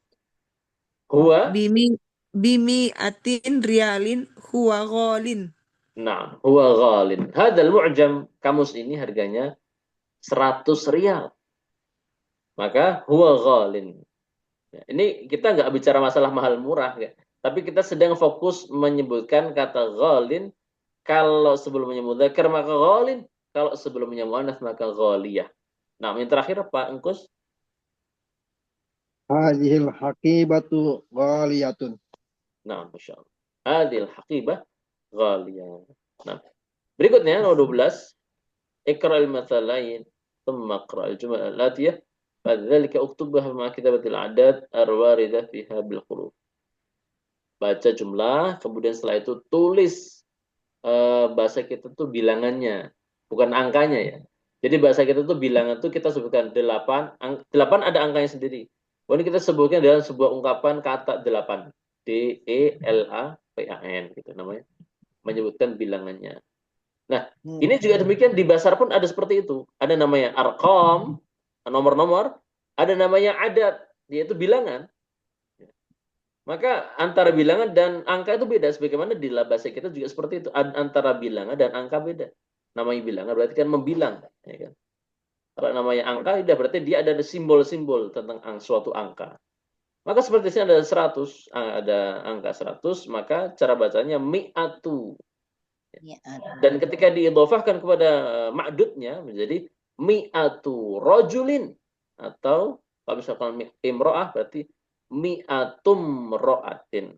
A: Huwa.
E: Bimi atin rialin huwa ghalin.
A: Naam. Huwa ghalin. Hadzal mu'jam. Kamus ini harganya 100 rial. Maka huwa ghalin. Ya, ini kita nggak bicara masalah mahal murah ya. Tapi kita sedang fokus menyebutkan kata ghalin. Kalau sebelumnya mudzakkar maka ghalin. Kalau sebelumnya muannats maka ghaliyah. Nah, yang terakhir Pak Engkus.
C: Hadhil haqibatu ghaliyatun.
A: Nah, Masya Allah. Hadil haqibah ghaliyah. Nah, berikutnya nomor 12. Iqra'il mathalain. Thumma iqra'il jumal al-atiyah. Fadzalika uktubah ma kitabatil adad arwaridah fiha bil huruf. Baca jumlah, kemudian setelah itu tulis bahasa kita tuh bilangannya, bukan angkanya ya. Jadi bahasa kita tuh bilangan tuh kita sebutkan 8, 8 ada angkanya sendiri. Kemudian kita sebutkan dalam sebuah ungkapan kata 8. DELAPAN gitu namanya. Menyebutkan bilangannya. Nah, ini juga demikian di Basar pun ada seperti itu. Ada namanya arqam, nomor-nomor, ada namanya adat, yaitu bilangan. Maka antara bilangan dan angka itu beda. Sebagaimana di bahasa kita juga seperti itu. Antara bilangan dan angka beda. Namanya bilangan berarti kan membilang. Ya kan? Kalau namanya angka, berarti dia ada simbol-simbol tentang suatu angka. Maka seperti sini ada 100, ada angka 100, maka cara bacanya mi'atu. Dan ketika diidhofahkan kepada ma'dudnya menjadi mi'atu rajulin, atau kalau misalkan imro'ah berarti mi'atum ro'atin.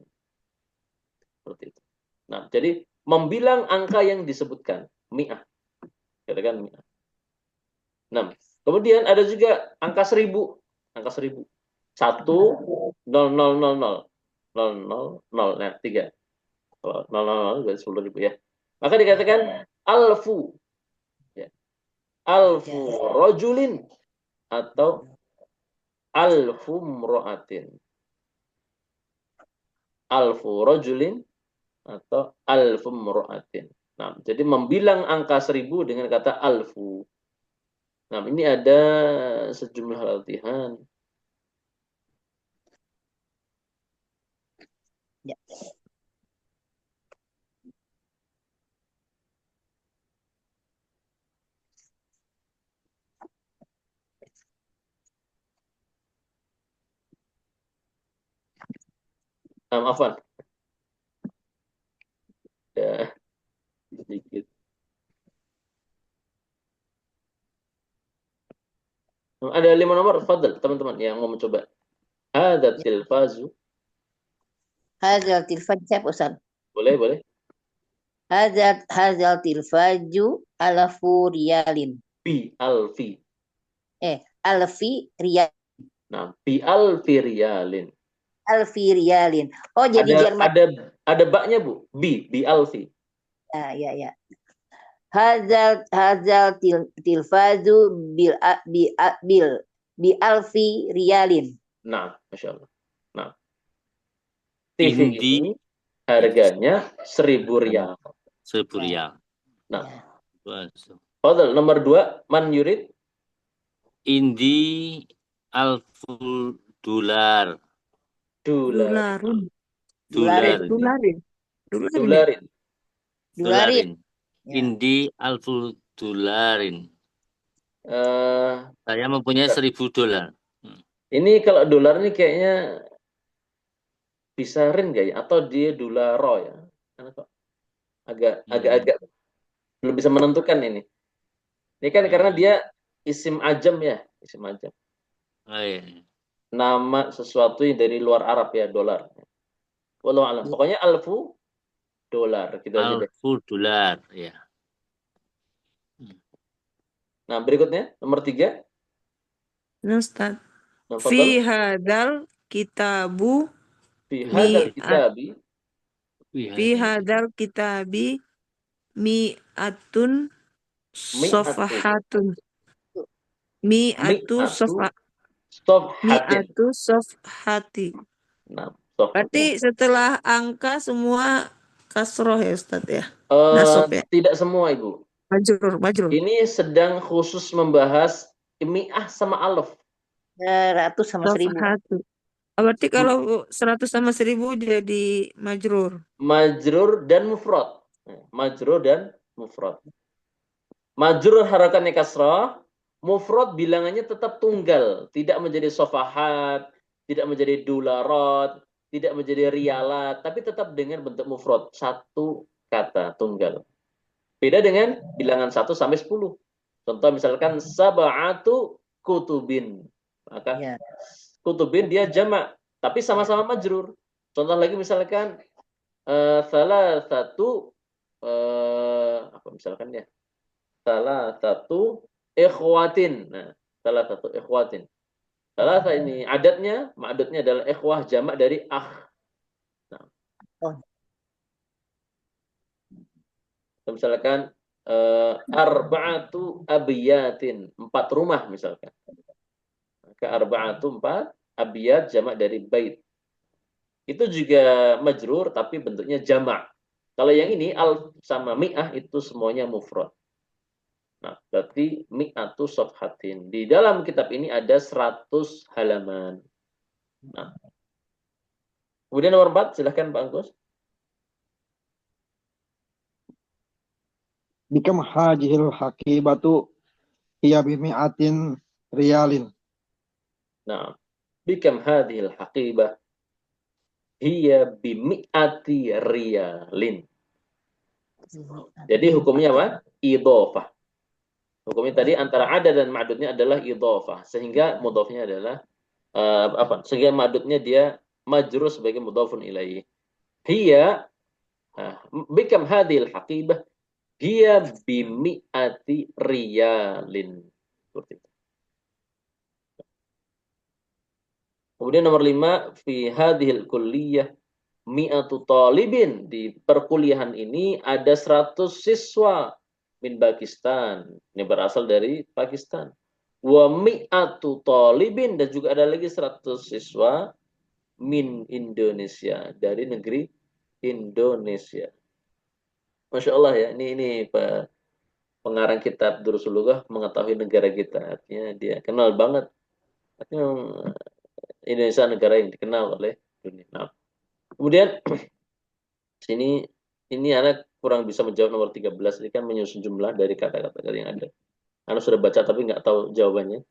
A: Seperti itu. Nah, jadi membilang angka yang disebutkan mi'ah. Katakan mi'ah. Nah, kemudian ada juga angka 1000. Angka 1000. 1 0 0 0 0 0 0 nah 3. Kalau 0 0 0 berarti 10.000 ya. Maka dikatakan alfu. Ya. Alfu rajulin atau alfu mro'atin. Alfu rajulin atau alfu mro'atin. Nah, jadi membilang angka 1000 dengan kata alfu. Nah, ini ada sejumlah latihan.
B: Ya.
A: Afwan. Ya, sedikit. Ada 5 nomor, fadl teman-teman yang mau mencoba. Hadza tilfazu.
B: Hadzal tilfaz siapa Ustaz?
A: Boleh, boleh.
B: Hazal tilfaju alafu riyalin.
A: Bi alfi.
B: Alfi riyal.
A: Nah, bi alfi riyalin.
B: Alfi riyalin. Oh, jadi
A: Ada
B: Jerman.
A: ada baknya, Bu. Bi alfi.
B: Ya. Hazal tilfaju bi alfi riyalin.
A: Nah, Masya Allah. Nah, TV
D: Indi
A: ini harganya 1.000 rial.
D: 1.000 rial.
A: Nah,
D: Wah,
A: Fadl, nomor 2, man yurid.
D: Indi alful dolar.
E: Dolarun.
D: Dolarin.
E: Dolarin. Dolarin.
A: Dolarin.
D: Dolarin.
B: Ya.
D: Indi alful dolarin.
A: Eh,
D: Saya mempunyai 1.000 dolar.
A: ini kalau dolar ini kayaknya bisa rin nggak ya? Atau dia dolaro ya? Karena kok agak belum bisa menentukan ini. Ini kan karena dia isim ajam ya, isim ajam.
D: Oh, iya.
A: Nama sesuatu yang dari luar Arab ya, dolar. Wallahu a'lam. Pokoknya alfu dolar gitu aja deh.
D: Alful dolar, ya.
A: Nah, berikutnya nomor 3.
E: Nah, Ustaz.
A: Nah,
E: Fi
A: Fadl.
E: hadal kitabu
A: Fi hadzal kitabi.
E: fi hadal kitabi mi'atun sofhatun. Mi'atu sofhati.
A: Nah,
E: Berarti setelah angka semua kasroh ya Ustaz ya? Nasab ya?
A: tidak semua, Ibu.
E: Majrur.
A: Ini sedang khusus membahas mi'ah sama alaf.
B: 100 sama 1000.
E: Sofhatu. Berarti kalau 100 sama 1000 jadi majrur.
A: Majrur dan mufrad. Majrur dan mufrad. Majrur harakannya kasrah, mufrad bilangannya tetap tunggal, tidak menjadi sofahat, tidak menjadi dolarat, tidak menjadi rialat, tapi tetap dengan bentuk mufrad, satu kata tunggal. Beda dengan bilangan 1 sampai 10. Contoh misalkan sab'atu kutubin. Maka kutubin dia jamak, tapi sama-sama majrur. Contoh lagi misalkan salah satu apa misalkan ya? Salah satu ikhwatin. Nah, salah satu ikhwatin. Salah satu ini adatnya, ma'adudnya adalah ikhwah jamak dari akh. Nah. Misalkan arba'atu abiyatin, 4 rumah misalkan. Maka arba'atu 4, abiyat jamak dari bait. Itu juga majrur tapi bentuknya jamak. Kalau yang ini al sama mi'ah itu semuanya mufrad. Nah, berarti mi'atu safhatin. Di dalam kitab ini ada 100 halaman. Nah. Kemudian nomor 4, silahkan Pak Angkus.
C: Bikam hajihil hakibatu hiya bimi'atin riyalin.
A: Nah, bikam hadhil haqibah hiya bimi'ati riyalin. Jadi hukumnya apa? Idhofah. Hukumnya tadi antara ada dan ma'dudnya adalah idhofah, sehingga mudhofnya adalah sehingga ma'dudnya dia majrur sebagai mudhofun ilaihi. Hiya bikam hadhil haqibah hiya bimi'ati riyalin. Seperti itu. Kemudian nomor 5, fi hadhil kulliyah mi'atu talibin. Di perkuliahan ini ada 100 siswa min Pakistan. Ini berasal dari Pakistan. Wa mi'atu talibin, dan juga ada lagi 100 siswa min Indonesia, dari negeri Indonesia. Masya Allah ya, ini pengarang kitab Durusul Lughah mengetahui negara kita. Artinya dia kenal banget. Artinya Indonesia negara yang dikenal oleh dunia. Nah, kemudian sini ini anak kurang bisa menjawab nomor 13. Ini kan menyusun jumlah dari kata-kata yang ada. Anak sudah baca tapi nggak tahu jawabannya.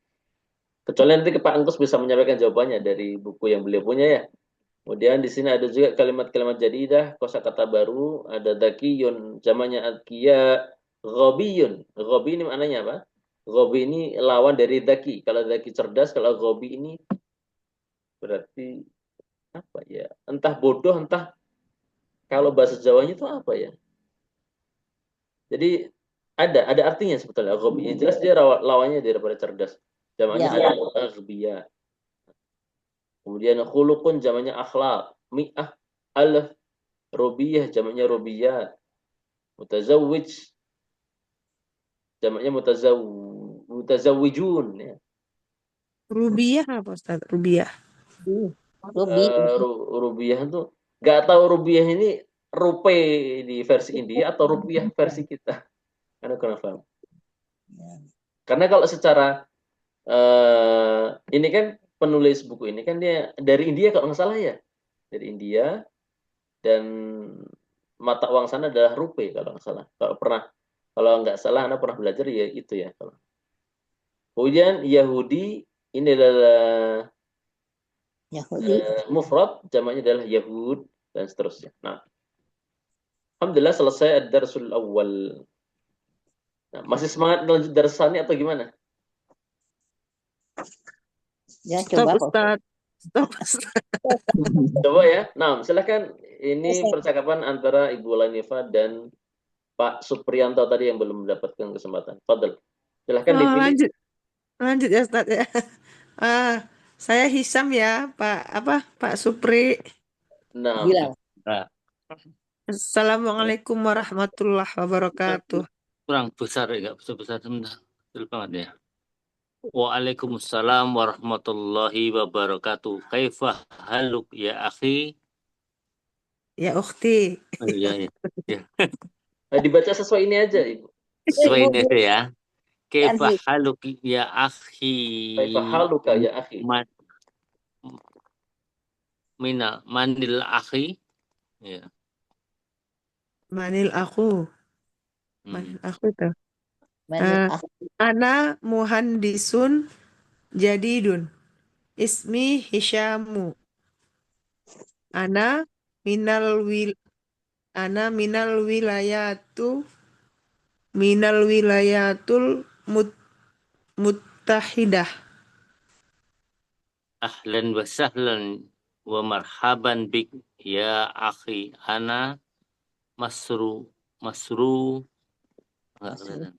A: Kecuali nanti Pak Angkus bisa menyampaikan jawabannya dari buku yang beliau punya ya. Kemudian di sini ada juga kalimat-kalimat jadidah, kosakata baru, ada dakiyun, zamannya adkiya, ghobiyun. Ghobi ini maknanya apa? Ghobi ini lawan dari daki. Kalau daki cerdas, kalau ghobi ini berarti apa ya? Entah bodoh, entah kalau bahasa Jawanya itu apa ya? Jadi ada artinya sebetulnya ghabi. Yang jelas dia lawannya daripada cerdas. Jamaknya
B: Ya.
A: ada aghbiya. Kemudian khuluqun jamaknya akhlak. Mi'ah, alaf, rubiyah jamaknya rubiyat. Mutazawwij jamaknya mutazawwijun ya.
E: Rubiyah apa Ustaz? Rubiyah.
B: Rubi.
A: Rubiyah itu nggak tahu rubiyah ini rupiah di versi India atau rupiah versi kita. Karena kurang paham. Karena kalau secara ini kan penulis buku ini kan dia dari India kalau nggak salah ya. Dari India dan mata uang sana adalah rupiah kalau nggak salah. Kalau nggak salah Anda pernah belajar ya itu ya. Kemudian Yahudi ini adalah
B: Yahudi.
A: mufrad, jamaknya adalah Yahud dan seterusnya. Nah, alhamdulillah selesai ad-darsul awal. Nah, masih semangat lanjut darsannya atau gimana?
B: Ya,
E: Stop
B: coba kok.
E: Ustaz. Stop Ustaz.
A: Coba ya. Nah, silakan. Ini
B: Selesai.
A: percakapan antara Ibu Lanifa dan Pak Suprianto tadi yang belum mendapatkan kesempatan. Fadl. Silakan dipilih.
E: Lanjut ya Ustaz ya. Saya Hisam ya, Pak Supri.
A: Nah,
B: Bilang.
D: Nah,
E: Assalamualaikum warahmatullahi wabarakatuh.
D: kurang besar ya, nggak besar-besar sebentar. Dulu banget ya. Waalaikumsalam warahmatullahi wabarakatuh. Kaifah haluk ya akhi?
E: Ya ukhti.
D: Oh, iya, iya. Ya.
A: dibaca sesuai ini aja, Ibu.
D: Sesuai
B: Ibu,
D: ini
B: Bu.
D: ya. Kaifah
B: Asik.
D: haluk ya akhi?
A: Kaifa haluka ya akhi?
D: Manil akhi? Ya.
E: Manil aku itu.
B: Manil aku.
E: Ana muhandisun jadidun. Ismi Hisyamu. Ana minal wilayatul muttahidah.
D: Ahlan wa sahlan wa marhaban bik ya akhi. Ana masru nggak kelihatan.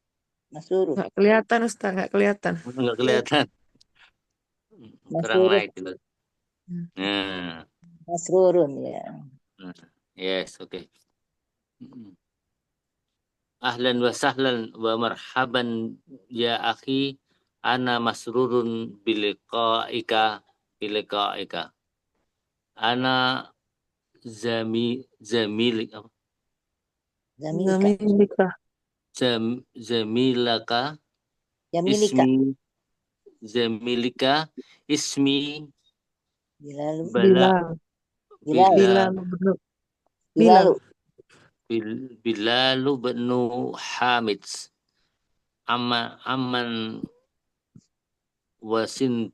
B: Masuru.
E: Nggak kelihatan Ustaz, nggak kelihatan.
D: Nggak kelihatan. Kurang
B: Masuru.
D: naik gitu. Nah,
B: Masrurun ya.
D: yes, oke. Ahlan wa sahlan wa marhaban ya akhi. Ana masrurun biliqa'ika. Ana zamilik apa?
B: Zamilika.
D: Zamilaka
B: Jamilika.
D: zamilika ismi
B: Bilalu.
D: Bala
B: Bilalu.
D: Bilalu benu Hamid aman wasin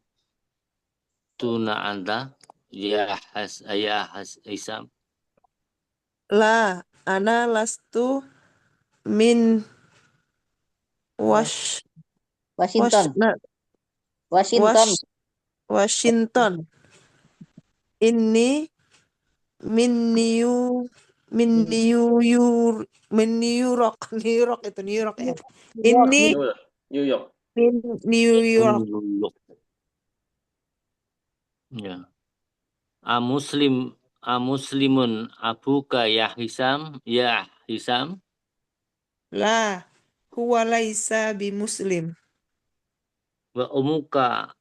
D: tuna anda ya Isam.
E: La, ana lastu min
B: Washington.
E: Washington. Ini min New York itu New York ya. Ini
A: New York.
E: min New York.
D: Ya. Muslimun abuka ya Hisam.
E: La, huwa laisa bi muslim.
D: Wa umuka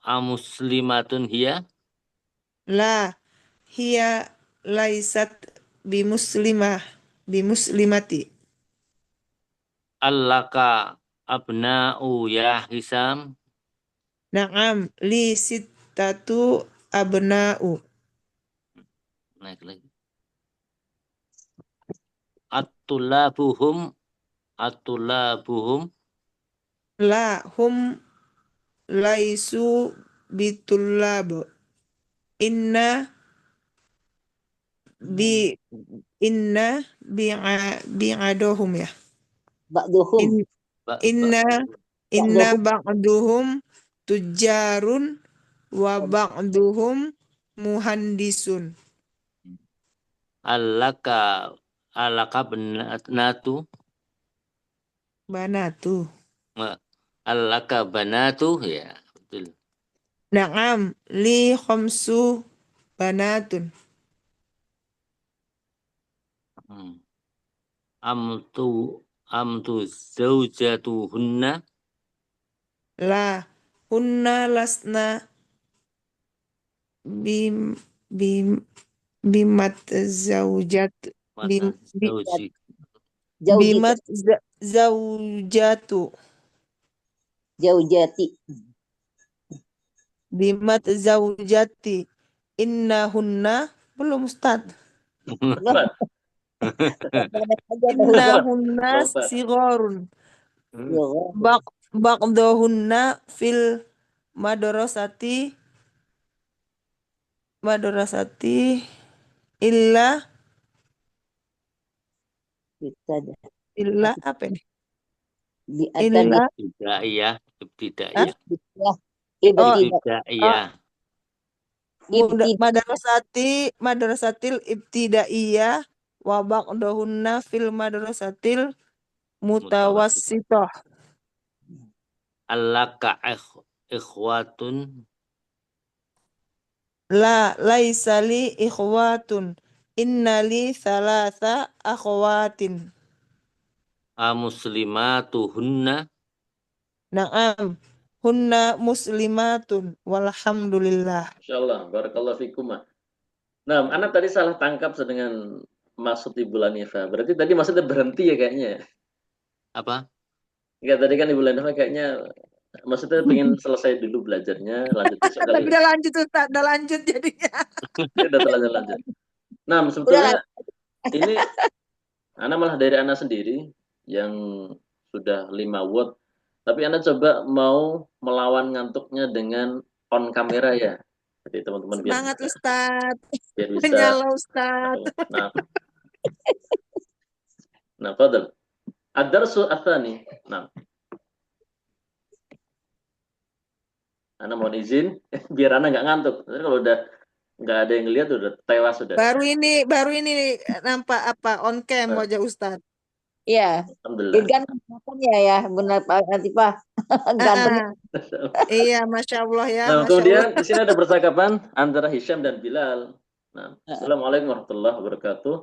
D: muslimatun hiya.
E: La, hiya laisat bi muslimati.
D: Allaka abna'u ya Hisam.
E: Naam, li sittatu abna'u.
D: Naik lagi. Atulabuhum.
E: La hum laisu bitullab. Inna bi'adohum ya.
B: Ba'duhum.
E: Inna ba'duhum tujarun wa ba'duhum muhandisun.
D: Alaka benatu.
E: Banatu.
D: Allaka banatu, ya betul.
E: Na'am, li khamsu banatun.
D: Hmm. Amtu zaujatuhunna.
E: La hunna lasna bim bim bimat zaujat bim
D: Mana zauji.
B: Jaujita,
E: bimat zaujatu
B: jaujati.
E: bimat zaujati innahunna belum Ustaz.
B: Loh, banyak aja tuh.
E: Innahunna
A: Lompat.
E: sigharun
B: Ya,
E: ba'dahunna fil madrasati illa
B: bisa dah.
E: illa apa ini?
B: Di atas
E: Illa
D: Ibtidaiyah,
E: ah,
D: ibtidaiyah,
B: ibtidah,
E: oh,
B: ibtidah,
D: ibtidaiyah.
B: ibtidah.
E: madrasatil ibtidaiyah wa ba'dahunna fil madrasatil
D: Mutawassithah.
E: mutawassithah.
D: Allaka ikhwatun.
E: La laisa li ikhwatun innali thalatha akhwatin.
D: Muslimatuhunna.
E: Na'am hunna muslimatun walhamdulillah.
A: Insyaallah, barakallahu fikum. Nah, anak tadi salah tangkap dengan maksud Ibu Lanifa. Berarti tadi maksudnya berhenti ya kayaknya.
D: Apa?
A: Enggak, tadi kan Ibu Lanifa kayaknya maksudnya pengen selesai dulu belajarnya, lanjut besok
E: Tapi
A: kali.
E: udah lanjut Ustaz, udah lanjut jadinya.
A: Udah terlanjur-lanjut. Nah,
B: Udah
A: sebetulnya
B: lah.
A: ini anak malah dari anak sendiri yang sudah 5 watt. Tapi anak coba mau melawan ngantuknya dengan on kamera ya. Jadi teman-teman
E: Semangat Ustaz,
A: biar bisa.
E: menyala Ustaz.
A: Nah, nah, fadal. Ad-darsu atsani. Nah, anak mau izin biar anak nggak ngantuk. Tapi kalau udah nggak ada yang lihat udah tewas sudah.
E: Baru ini nampak apa on cam
A: Nah,
E: wajah Ustaz.
B: Iya,
A: alhamdulillah.
B: ganteng ya, benar Pak Latifah. Ganteng.
E: Iya, Masya Allah ya,
A: Nah,
E: Masya
A: kemudian
E: Allah.
A: di sini ada percakapan antara Hisham dan Bilal. Nah, Assalamualaikum warahmatullahi wabarakatuh.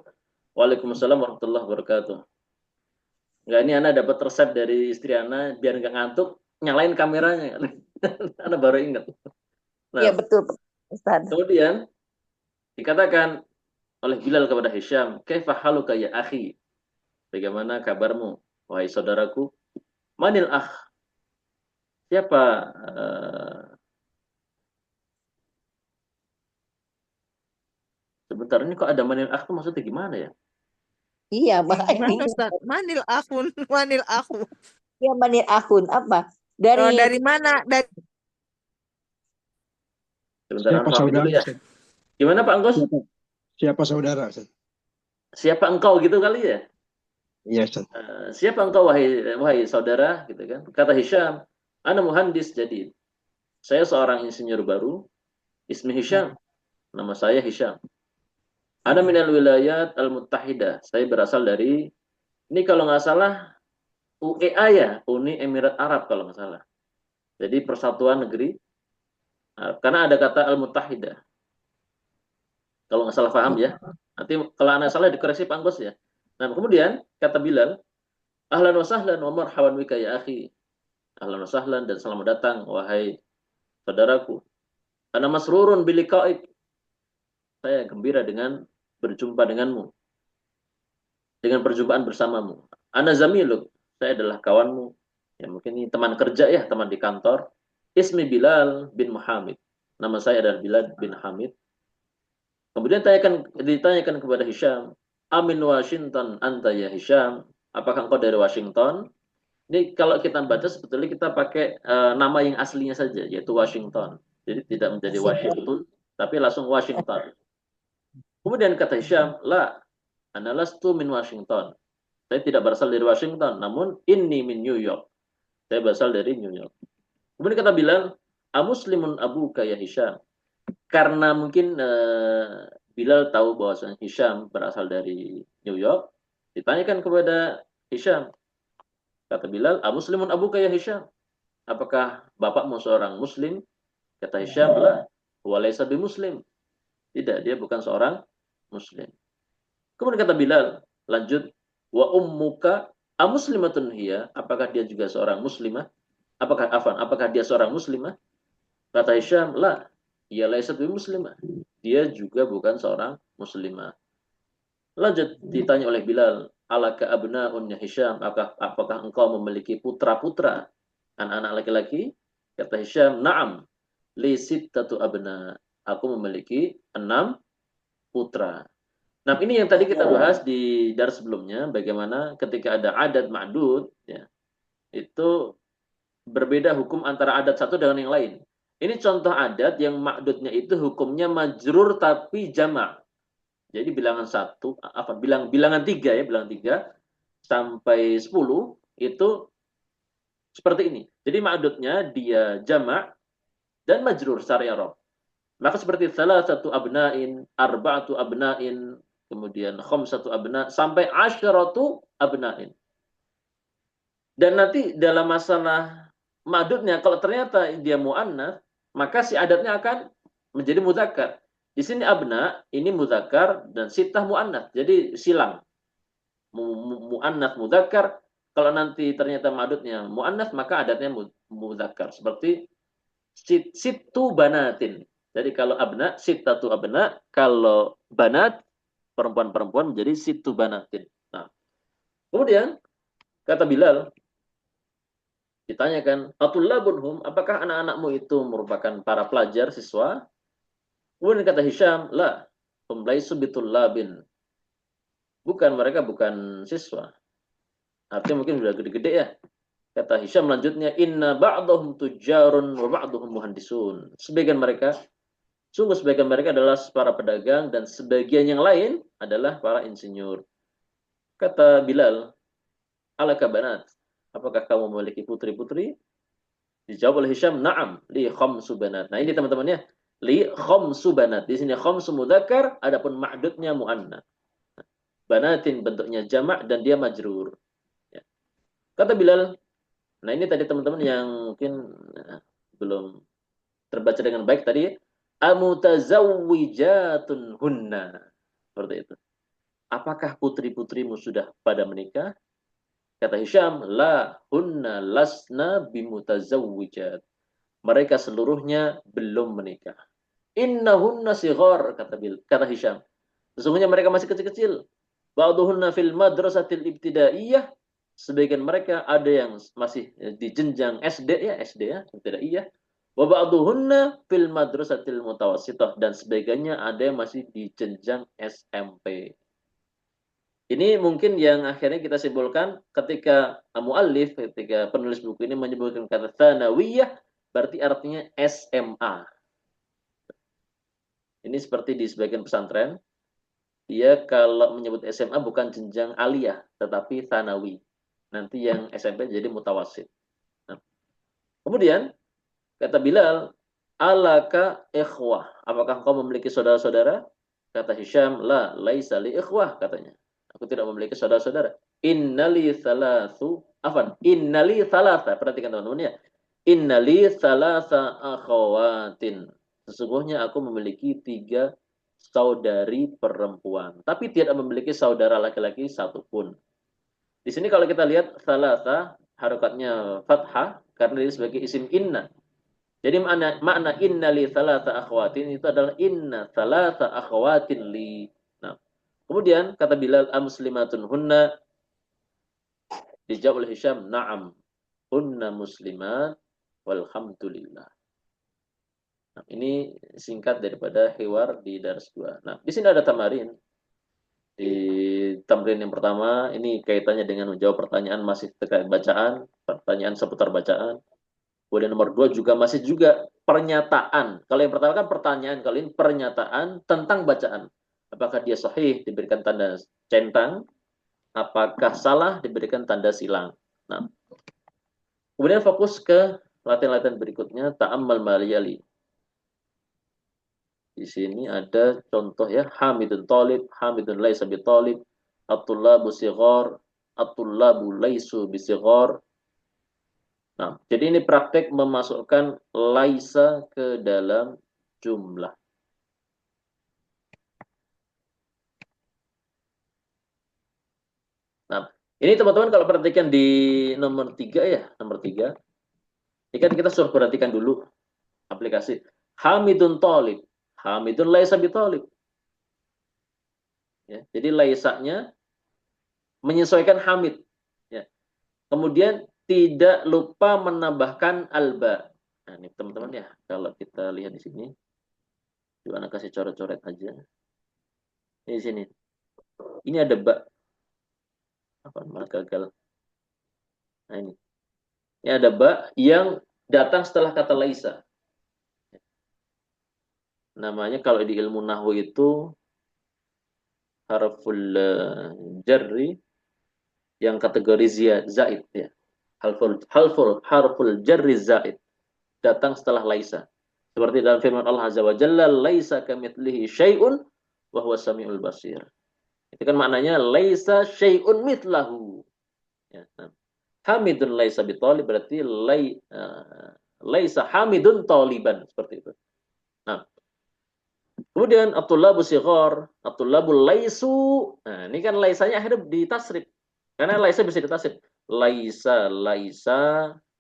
A: Waalaikumsalam warahmatullahi wabarakatuh. Enggak, ini Ana dapat resep dari istri Ana biar nggak ngantuk, nyalain kameranya. Ana baru ingat.
B: Iya
A: Nah,
B: betul Ustaz.
A: kemudian dikatakan oleh Bilal kepada Hisham, "Kaifa haluka ya akhi?" Bagaimana kabarmu, wahai saudaraku? Manil akh? Siapa sebentar ini kok ada manil akh tuh maksudnya gimana ya?
B: Iya, makanya
E: Gimana
B: bingung.
E: Ustaz? Manil akun, manil aku.
B: Iya, manir akun apa?
E: Oh,
B: Dari
E: dari mana? Dari
A: Sebentar,
F: Siapa
A: Ana paham dulu
F: saudara?
A: ya.
F: Ustaz?
A: Gimana Pak Angkos?
F: Siapa saudara? Ustaz?
A: Siapa engkau gitu kali ya?
F: Iya, Ustaz.
A: Siapa engkau wahai saudara gitu kan? Kata Hisham, ana muhandis jadi saya seorang insinyur baru, ismi Hisham, nama saya Hisham. Ana minal wilayat al-muttahidah. Saya berasal dari ini kalau nggak salah UEA ya, Uni Emirat Arab kalau nggak salah. Jadi Persatuan Negeri Arab. Karena ada kata al-muttahidah. Kalau nggak salah paham ya. Nanti kalau anak salah dikoreksi Pak Angkos ya. Nah, kemudian kata Bilal, ahlan wa sahlan wa marhaban bika ya akhi. Ahlan wa sahlan dan selamat datang wahai saudaraku. Ana masrurun biliqa'ik. Saya gembira dengan berjumpa denganmu. Dengan perjumpaan bersamamu. Ana zamiluk. Saya adalah kawanmu. Ya mungkin ini teman kerja ya, teman di kantor. Ismi Bilal bin Muhammad. Nama saya adalah Bilal bin Hamid. Kemudian ditanyakan kepada Hisham, Amin Washington anta ya Hisham. Apakah engkau dari Washington? Ini kalau kita baca sebetulnya kita pakai nama yang aslinya saja, yaitu Washington. Jadi tidak menjadi Washington, tapi langsung Washington. Kemudian kata Hisham, la, ana lastu min Washington. Saya tidak berasal dari Washington, namun inni min New York. Saya berasal dari New York. Kemudian kata Bilal, amuslimun abuka ya Hisham. Karena mungkin Bilal tahu bahwa Hisham berasal dari New York, ditanyakan kepada Hisham, Kata Bilal, "Amuslimun abuka ya Hisham?" Apakah bapakmu seorang muslim? Kata Hisham, "La, huwa laysa bimuslim." Tidak, dia bukan seorang muslim. Kemudian kata Bilal, lanjut, "Wa ummuka amuslimatun hiya?" Apakah dia juga seorang muslimah? Apakah dia seorang muslimah? Kata Hisham, "La, ia laysat bimuslimah." Dia juga bukan seorang muslimah. Lanjut ditanya oleh Bilal, "Alaka abnaun ya Hisham?" Apakah engkau memiliki putra-putra, anak-anak laki-laki? Kata Hisham, "Na'am, li sittatu abna." Aku memiliki 6 putra. Nah, ini yang tadi kita bahas di dars sebelumnya, bagaimana ketika ada adat ma'dud, ya, itu berbeda hukum antara adat satu dengan yang lain. Ini contoh adat yang ma'dudnya itu hukumnya majrur tapi jamak. Jadi bilangan bilangan 3 ya, bilangan 3 sampai 10 itu seperti ini. Jadi ma'dudnya dia jamak dan majrur secara i'rab. Maka seperti salah satu abna'in, arba'atu abna'in, kemudian khamsatu abna sampai asyaratu abna'in. Dan nanti dalam masalah ma'dudnya kalau ternyata dia muannats, maka si adatnya akan menjadi mudzakkar. Di sini abna ini mudzakkar dan sittah muannats. Jadi silang. Muannats mudzakkar, kalau nanti ternyata ma'dudnya muannats maka adatnya mudzakkar. Seperti sittu banatin. Jadi kalau abna, sittatu abna, kalau banat, perempuan-perempuan menjadi sittu banatin. Nah, kemudian kata Bilal, ditanyakan, "Atullabunhum, apakah anak-anakmu itu merupakan para pelajar, siswa?" Kemudian kata Hisham, "La, hum laisu bitullabin." Bukan, mereka bukan siswa. Artinya mungkin sudah gede-gede ya. Kata Hisham lanjutnya, "Inna ba'dahum tujjarun wa ba'dahum muhandisun." Sungguh sebagian mereka adalah para pedagang dan sebagian yang lain adalah para insinyur. Kata Bilal, "Alaka banat, apakah kamu memiliki putri-putri?" Dijawab oleh Hisham, "Na'am, li khamsu banat." Nah, ini teman-teman ya. Li khamsu banat. Di sini khamsu mudzakkar, adapun ma'dudnya muannats. Banatin bentuknya jamak dan dia majrur. Ya. Kata Bilal, nah ini tadi teman-teman yang mungkin belum terbaca dengan baik tadi, amutazawwijatun hunna. Seperti itu. Apakah putri-putrimu sudah pada menikah? Kata Hisham, la hunna lasna bimutazawwijat. Mereka seluruhnya belum menikah. Innahunna sighar, kata Hisham. Sesungguhnya mereka masih kecil-kecil. Ba'duhunna fil madrasatil ibtidaiyah. Sebagian mereka ada yang masih di jenjang SD ya, ibtidaiyah. Wa ba'duhunna fil madrasatil mutawassithah, dan sebagiannya ada yang masih di jenjang SMP. Ini mungkin yang akhirnya kita simpulkan ketika muallif, ketika penulis buku ini menyebutkan kata tsanawiyah, berarti artinya SMA. Ini seperti di sebagian pesantren, dia kalau menyebut SMA bukan jenjang aliyah, tetapi tsanawi. Nanti yang SMP jadi mutawassit. Nah, kemudian kata Bilal, "Alaka ikhwah, apakah kau memiliki saudara-saudara?" Kata Hisham, "La, laisa li ikhwah," katanya. Aku tidak memiliki saudara-saudara. Innali thalatha. Perhatikan teman-teman ya. Innali thalatha akhawatin. Sesungguhnya aku memiliki 3 saudari perempuan, tapi tidak memiliki saudara laki-laki satupun. Di sini kalau kita lihat thalatha, harokatnya fathah karena ini sebagai isim inna. Jadi makna inna li thalatha akhwatin itu adalah inna thalatha akhwatin li. Nah, kemudian kata Bilal, "Amuslimatun hunna?" Dijawab oleh Hisham, "Na'am, hunna muslimat walhamdulillah." Nah, ini singkat daripada hiwar di dars 2. Nah, di sini ada tamarin. Di tamrin yang pertama, ini kaitannya dengan menjawab pertanyaan masih terkait bacaan, pertanyaan seputar bacaan. Kemudian nomor 2 juga masih pernyataan. Kalau yang pertama kan pertanyaan, kalau ini pernyataan tentang bacaan. Apakah dia sahih, diberikan tanda centang. Apakah salah, diberikan tanda silang. Nah, kemudian fokus ke latihan-latihan berikutnya, ta'ammal maliyali. Di sini ada contoh ya, Hamidun Talib, Hamidun Laisa bi Talib, At-Tullabu Sighar, at-tullabu laisu bisighar. Nah, jadi ini praktek memasukkan laisa ke dalam jumlah. Nah, ini teman-teman kalau perhatikan di nomor 3 ya, nomor 3. Ini kan kita suruh perhatikan dulu aplikasi. Hamidun Talib. Hamidun laisa bitalib. Ya, jadi laisanya menyesuaikan Hamid. Ya. Kemudian tidak lupa menambahkan alba. Nah, ini teman-teman ya, kalau kita lihat di sini, coba kasih coret-coret aja. Ini di sini. Ini ada ba. Apa malah gagal. Nah ini. Ini ada ba yang datang setelah kata laisa. Namanya kalau di ilmu nahwu itu harful jarri yang kategori zaid ya. Harful jarri zaid datang setelah laisa. Seperti dalam firman Allah Azza wa Jalla, laisa kamitslihi syai'un wa huwas samiul basir. Itu kan maknanya laisa syai'un mithlahu. Ya. Nah. Hamidun laisa bitalib berarti laisa hamidun taliban, seperti itu. Nah, kemudian at-tullabu sighar, at-tullabu laisu. Nah, ini kan laisanya akhirnya ditasrif. Karena laisa bisa ditasrif. Laisa,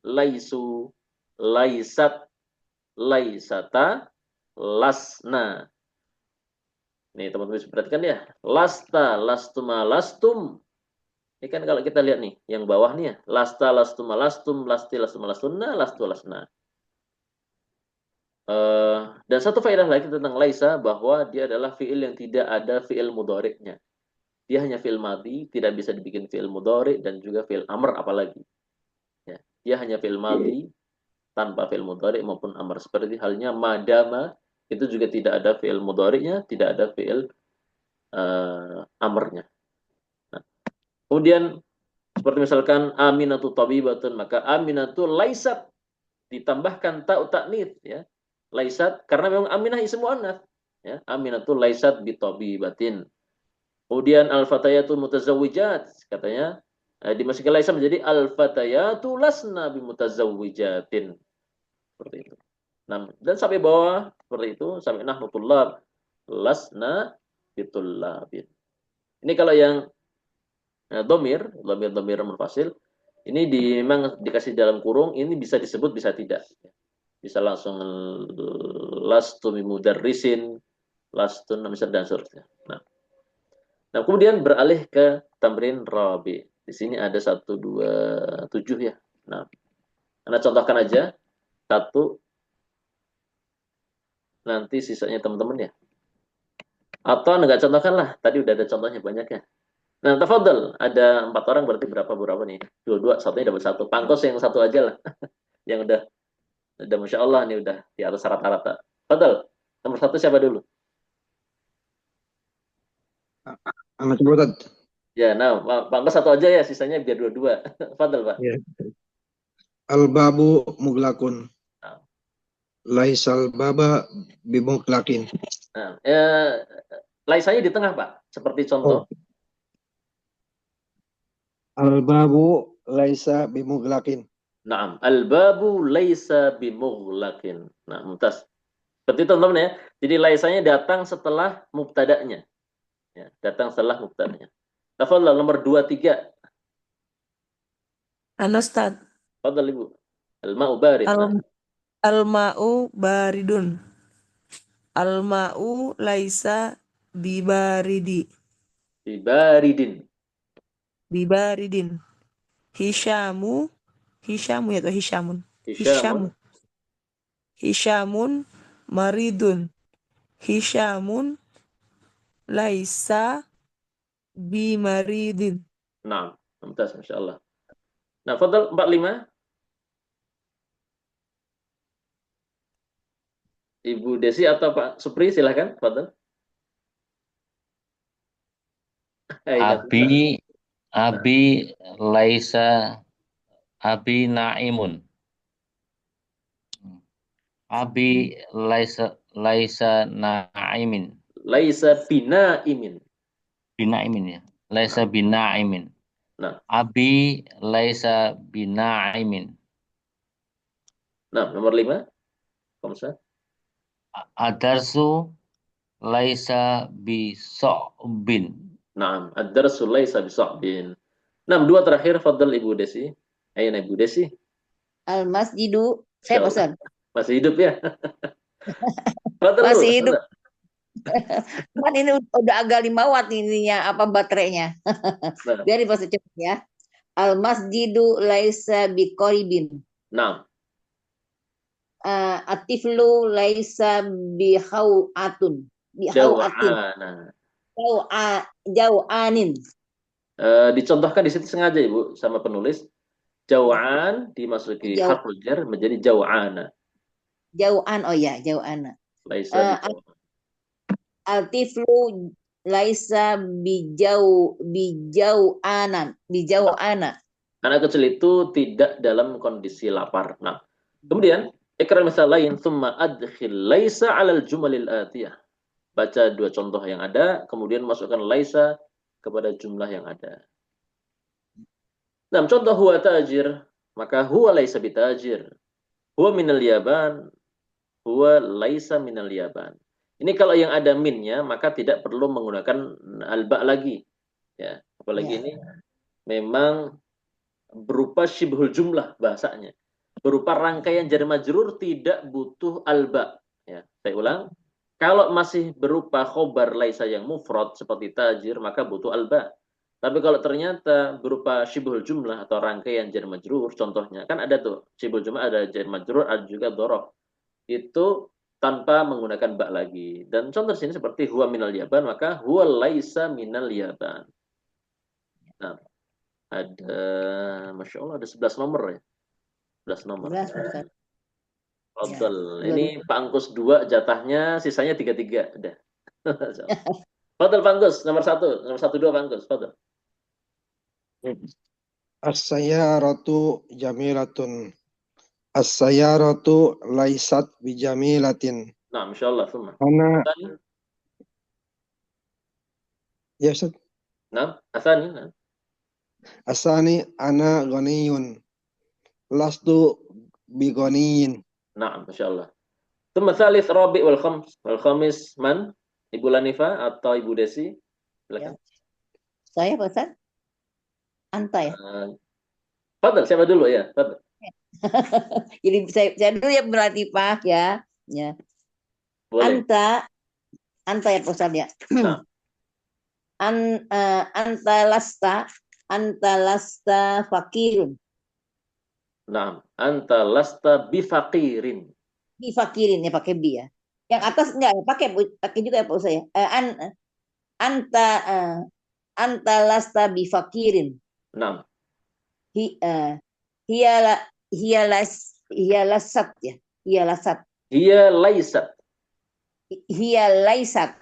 A: laisu, laisat, laisata, lasna. Nih teman-teman bisa perhatikan ya. Lasta, lastuma, lastum. Ini kan kalau kita lihat nih, yang bawah nih ya. Lasta, lastuma, lastum, lasti, lastuma, lastunna, lastu, lasna. Dan satu faedah lagi tentang laisa, bahwa dia adalah fi'il yang tidak ada fi'il mudhari'nya. Dia hanya fi'il madhi, tidak bisa dibikin fi'il mudhari' dan juga fi'il amr apalagi. Ya. Dia hanya fi'il madhi, tanpa fi'il mudhari' maupun amr. Seperti halnya madama, itu juga tidak ada fi'il mudhari'nya, tidak ada fi'il amrnya. Nah, kemudian seperti misalkan aminatu tabibatun, maka aminatu laisat ditambahkan ta'u ta'nits ya. Laisat karena memang aminah isim muannats ya. Aminatu laisat bitabibatin. Kemudian al-fatayatu mutazawwijat, katanya dimasuki laisa menjadi al-fatayatu lasna bimutazawwijatin. Seperti itu. Nah, dan sampai bawah seperti itu, sampai nahnu tullab lasna bitullabin. Ini kalau yang domir munfasil, ini memang dikasih dalam kurung, ini bisa disebut bisa tidak. Bisa langsung lastu bimudarrisin, lastu misal dan seterusnya. Nah, kemudian beralih ke tamrin rabi. Di sini ada 1, 2, 7 ya. Nah, Anda contohkan aja 1, nanti sisanya teman-teman ya. Atau Anda nggak contohkan lah, tadi udah ada contohnya banyaknya. Nah, tafadhal, ada 4 orang berarti berapa nih? 2, satunya dapat 1. Pangkos yang 1 aja lah. Yang udah Masya Allah nih udah di atas rata-rata. Tafadhal, nomor 1 siapa dulu?
F: Anak Butet.
A: Ya, nah, pangkos 1 aja ya, sisanya biar 2. Tafadhal, Pak.
F: Ya. Al-babu muglakun.
A: Nah.
F: Laisal baba bimuklakin.
A: Nah, laisanya di tengah, Pak. Seperti contoh.
F: Al-babu laisa bimuglakin.
A: Naam, al-babu laisa bimughlaqin. Nah, mumtaz. Seperti itu teman-teman ya. Jadi laisanya datang setelah mubtada'nya. Ya, datang setelah mubtada'nya. Tafadhal nomor 2, 3.
E: Ustaz.
A: Tafadhal Ibu. Al-ma'u barid.
E: Al-ma'u baridun. Al-ma'u laisa bibaridi.
A: Bibaridin.
E: Bibaridin. Hisyamu ya atau Hisyamun? Hisyamun maridun. Hisyamun laisa bimaridin.
A: Nah, mumtaz masyaallah. Nah, fadhal 45. Ibu Desi atau Pak Supri silakan, fadhal.
D: Abi laisa abi naimun. Abi laisa naimin.
A: Laisa binaimin.
D: Binaimin ya. Laisa binaimin. Abi laisa binaimin.
A: Nah, nomor 5. Komsa.
D: Adarsu laisa bisobin.
A: Nah, ad-darsu laisa bisa'bin. Nah, 2 terakhir, fadl Ibu Desi. Ayo Ibu Desi.
B: Al-masjidu.
A: Masya
B: Saya
A: Allah.
B: bosan.
A: Masih hidup ya? Fadl lu.
B: Masih hidup. Cuman ini udah agak 5 watt ininya apa baterainya.
A: Nah,
B: Biar dipasang cepet ya. Al-masjidu laisa biqoribin.
A: nah,
B: Atiflu laisa bihauatun. Bihauatin.
A: jaw'ana.
B: Jau'anin.
A: Dicontohkan di situ sengaja Ibu sama penulis. Jaw'an dimasuki
B: Jauh,
A: harful jar menjadi jaw'ana.
B: jau'an. Oh ya, jau'ana.
A: Laisa
B: Altiflu laisa bijau'ana.
A: Anak kecil itu tidak dalam kondisi lapar. Nah, kemudian ikrar misal lain, thumma adkhil laisa 'alal jumalil atiyah. Baca 2 contoh yang ada, kemudian masukkan laisa kepada jumlah yang ada. Nah, contoh huwa tajir, maka huwa laisa bitajir. Huwa minal yaban, huwa laisa minal yaban. Ini kalau yang ada minnya, maka tidak perlu menggunakan alba lagi. Ya, apalagi
B: Ya.
A: ini memang berupa syibhul jumlah bahasanya. Berupa rangkaian jar majrur tidak butuh alba. Ya, saya ulang. Kalau masih berupa khobar laisa yang mufrad seperti tajir, maka butuh alba. Tapi kalau ternyata berupa syibhul jumlah atau rangkaian jar majrur, contohnya kan ada tuh syibhul jumlah, ada jar majrur, ada juga dhorof. Itu tanpa menggunakan ba lagi. Dan contoh sini seperti huwa minal yaban, maka huwa laisa minal yaban. Nah, ada, Masya Allah, ada 11 nomor ya. 11 nomor.
B: 11, Ustaz.
A: Fadl.
B: Ya,
A: Ini Pak Angkus 2 jatahnya, sisanya 3-3. Udah. Fadl Pak Angkus, nomor 1. Nomor 1, 2 Pak Angkus. Fadl.
F: As-sayyaratu jamilatun. As-sayyaratu laisat bijamilatin.
A: Nah, Masya Allah. Semua.
F: Ana, ya Ustaz.
A: Nah, Asani. Nah.
F: Asani ana ghaniyun. Lastu bighaniyin.
A: Nah, Masya Allah. Thumma thalith rabi wal khamis man? Ibu Lanifa atau Ibu Desi? Silakan.
B: Saya Pak Ustaz? Anta ya.
A: Fadl, siapa dulu ya? Fadl.
B: Jadi saya dulu ya berarti Pak ya. Ya.
A: Boleh.
B: Anta ya Pak Ustaz ya.
A: Nah.
B: Anta lasta fakirun.
A: Nah, anta lasta bifaqirin.
B: Bifakirin ya pakai bi ya. Yang atas enggak pakai juga ya Pak Ustaz ya. Anta lasta bifakirin.
A: Nah.
B: Hiya lasat ya. Hiya lasat.
A: Hiya laisat.
B: Hiya laisat.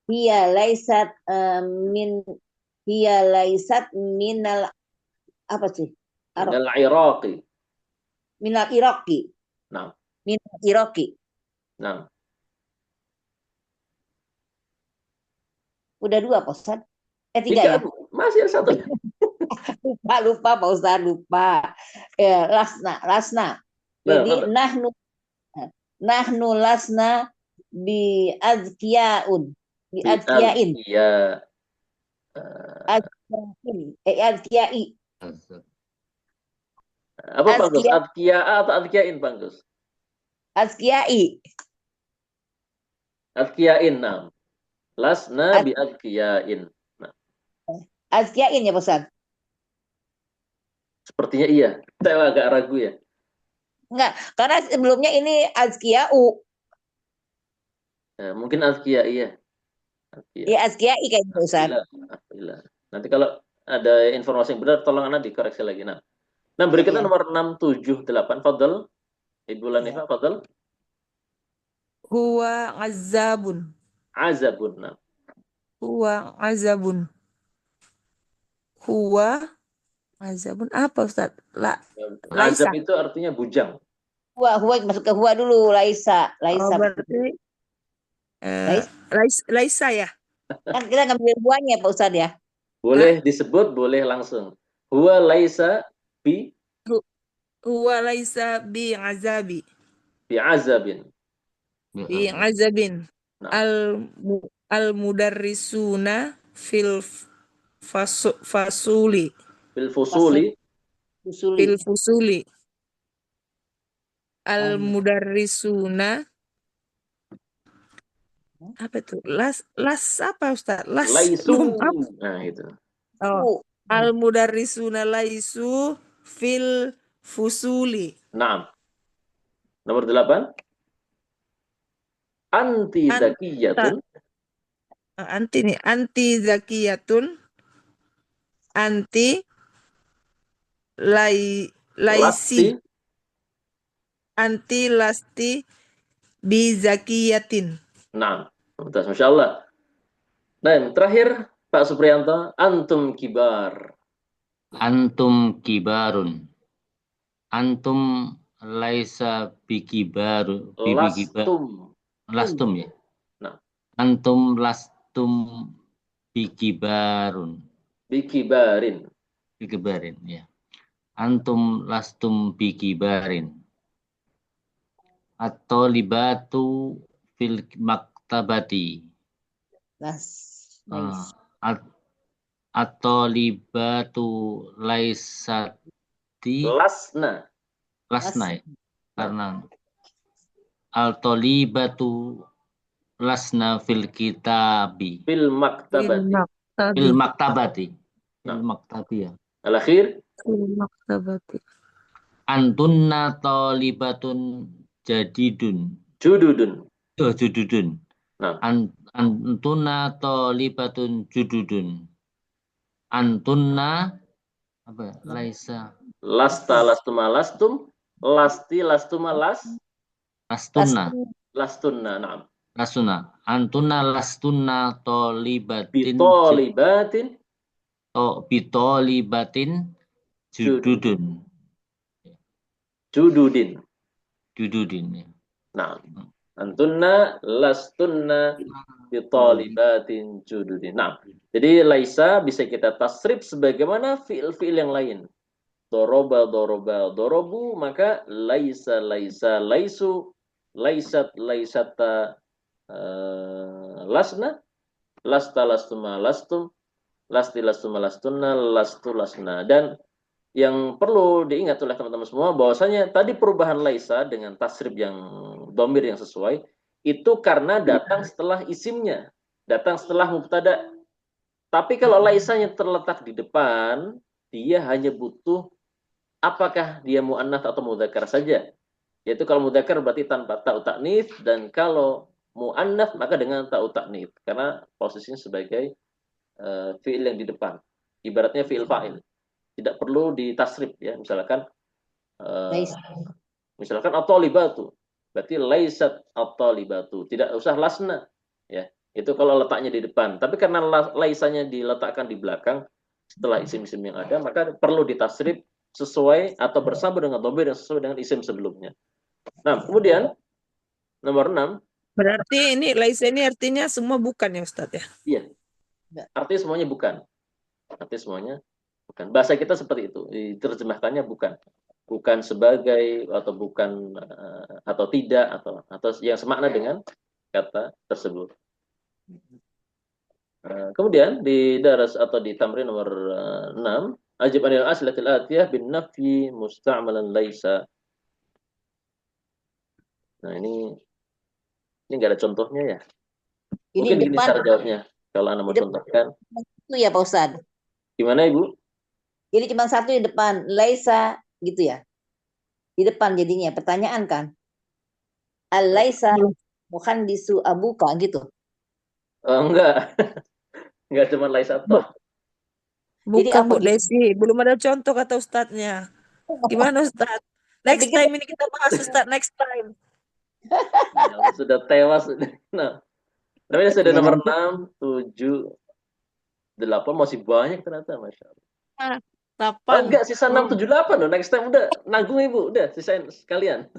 B: Hiya laisat hiya laisat minal apa sih?
A: Minal Iraqi.
B: Minal Iraqi.
A: Nah.
B: Minal Iraqi.
A: Nah.
B: Udah 2 Pak Ustaz? 3 ya?
A: Masih ada 1.
B: lupa Pak Ustaz, lupa. Ya, lasna. Jadi nahnu lasna bi azkiyaun. Bi azkiyain.
A: Iya.
B: Azkiyai.
A: Apa Pak Gus? Adkiya atau adkiyain Pak Gus?
B: Azkiyai.
A: Adkiyain, nah. Lasna bi adkiyain. Nah.
B: Azkiyain ya Pak Ustaz?
A: Sepertinya iya. Saya agak ragu ya.
B: Enggak, karena sebelumnya ini azkiyau.
A: Mungkin adkiya iya.
B: Ya azkiyai kayak gitu Ustaz.
A: Alhamdulillah. Nanti kalau ada informasi yang benar tolong Anda dikoreksi lagi. Nah, berikutnya nomor 6, 7, 8. Fadl. Ibu Lanifa, Fadl.
E: Huwa azabun.
A: Azabun. Nah.
E: Huwa azabun. Huwa azabun apa Ustaz?
A: Azab itu artinya bujang.
B: Huwa masuk ke huwa dulu, laisa.
E: Berarti laisa ya.
B: Kan kita ngambil huwanya Pak Ustaz ya.
A: Boleh disebut, boleh langsung. Huwa laisa bi
E: Huwa laisa bi azabi.
A: azabin.
E: Bi azabin.
A: Nah,
E: Al mudarrisuna fil fasuli.
A: bil fusuli
B: Usuli.
E: Fil fusuli. Al mudarrisuna apa tuh? Las apa Ustaz?
A: laisu.
E: Apa?
A: Nah, itu.
E: Oh, al mudarrisuna laisu fil fusuli.
A: Naam. Nomor 8. Anti zakiyatun.
E: Anti nih, anti zakiyatun, anti laisi,
A: Lasti.
E: anti lasti bi zakiyatin.
A: Naam. Mumtaz, Masya Allah. Dan terakhir, Pak Supriyanto, antum kibar.
D: Antum kibarun. Antum laisa bikibaru.
A: Lastum.
D: Lastum ya.
A: Nah,
D: Antum lastum bikibarun.
A: bikibarin.
D: Bikibarin ya. Antum lastum bikibarin. Atau libatu fil maktabati. Atau libatu laisati
A: Lasna.
D: lasna ya. Karena al-talibatu lasna fil kitabi.
A: Fil maktabati.
D: Fil maktabati.
A: Nah.
D: Fil maktabi ya.
A: Al-akhir.
E: Fil maktabati.
D: Antunna talibatun jadidun.
A: Jududun.
D: Jududun.
A: Nah.
D: Antunna talibatun jududun. Antunna apa? Laisa.
A: Lasta lastuma lastum. Lasti lastuma
D: Lastunna.
A: lastunna. Naam.
D: Lastunna. Antunna lastunna talibatin.
A: Bitolibatin.
D: Bitolibatin jududun.
A: Jududin.
D: Jududin ya.
A: Nah, antunna lastunna bitolibatin jududin. Nah, jadi laisa bisa kita tasrif sebagaimana fiil-fiil yang lain. Doroba, doroba, dorobu, maka laisa, laisa, laisu, laisat, laisata, lasna, lasta, lastuma, lastum, lasti, lastuma, lastunna, lastu, lasna. Dan yang perlu diingat oleh teman-teman semua bahwasanya tadi perubahan laisa dengan tasrif yang domir yang sesuai itu karena datang setelah isimnya, datang setelah mubtada. Tapi kalau laisanya terletak di depan, dia hanya butuh apakah dia muannats atau mudzakkar saja. Yaitu kalau mudzakkar berarti tanpa ta'u ta'nits, dan kalau muannats maka dengan ta'u ta'nits karena posisinya sebagai fiil yang di depan. Ibaratnya fiil fa'il. Tidak perlu ditasrif ya, misalkan at-talibatu berarti laisat at-talibatu, tidak usah lasna ya, itu kalau letaknya di depan. Tapi karena laisanya diletakkan di belakang setelah isim-isim yang ada, maka perlu ditasrif sesuai atau bersama dengan dhamir yang sesuai dengan isim sebelumnya. Nah, kemudian nomor 6,
E: berarti ini laisa ini artinya semua bukan ya Ustaz ya?
A: Iya, artinya semuanya bukan. Artinya semuanya bukan. Bahasa kita seperti itu, diterjemahkannya bukan. Bukan sebagai atau bukan atau tidak atau yang semakna dengan kata tersebut. Kemudian di daras atau di tamrin nomor 6, ajib anil aslatil atiyah bin nafyi musta'malan laisa. Nah, ini nggak ada contohnya ya.
B: Ini
A: Mungkin gini
B: depan.
A: cara jawabnya kalau Anda mau contohkan.
B: Itu ya Pak Ustadz.
A: Gimana Ibu?
B: Jadi cuma satu di depan, laisa gitu ya. Di depan jadinya pertanyaan kan. Al-laisa muhandisu abuka gitu.
A: Oh, enggak. Enggak cuma laisa toh.
B: Jadi
E: Bukan
B: apa
E: Bu
B: gitu?
E: Desi, belum ada contoh kata Ustadznya. Gimana Ustadz? Next
B: pikir-
E: time ini kita bahas Ustadz, next time.
A: Ya, sudah tewas. Nah, namanya sudah nomor 6, 7, 8 masih banyak ternyata, Masya Allah. Oh,
E: 8.
A: enggak, sisa 6, 7, 8 loh. Next time udah nanggung Ibu, udah sisain sekalian.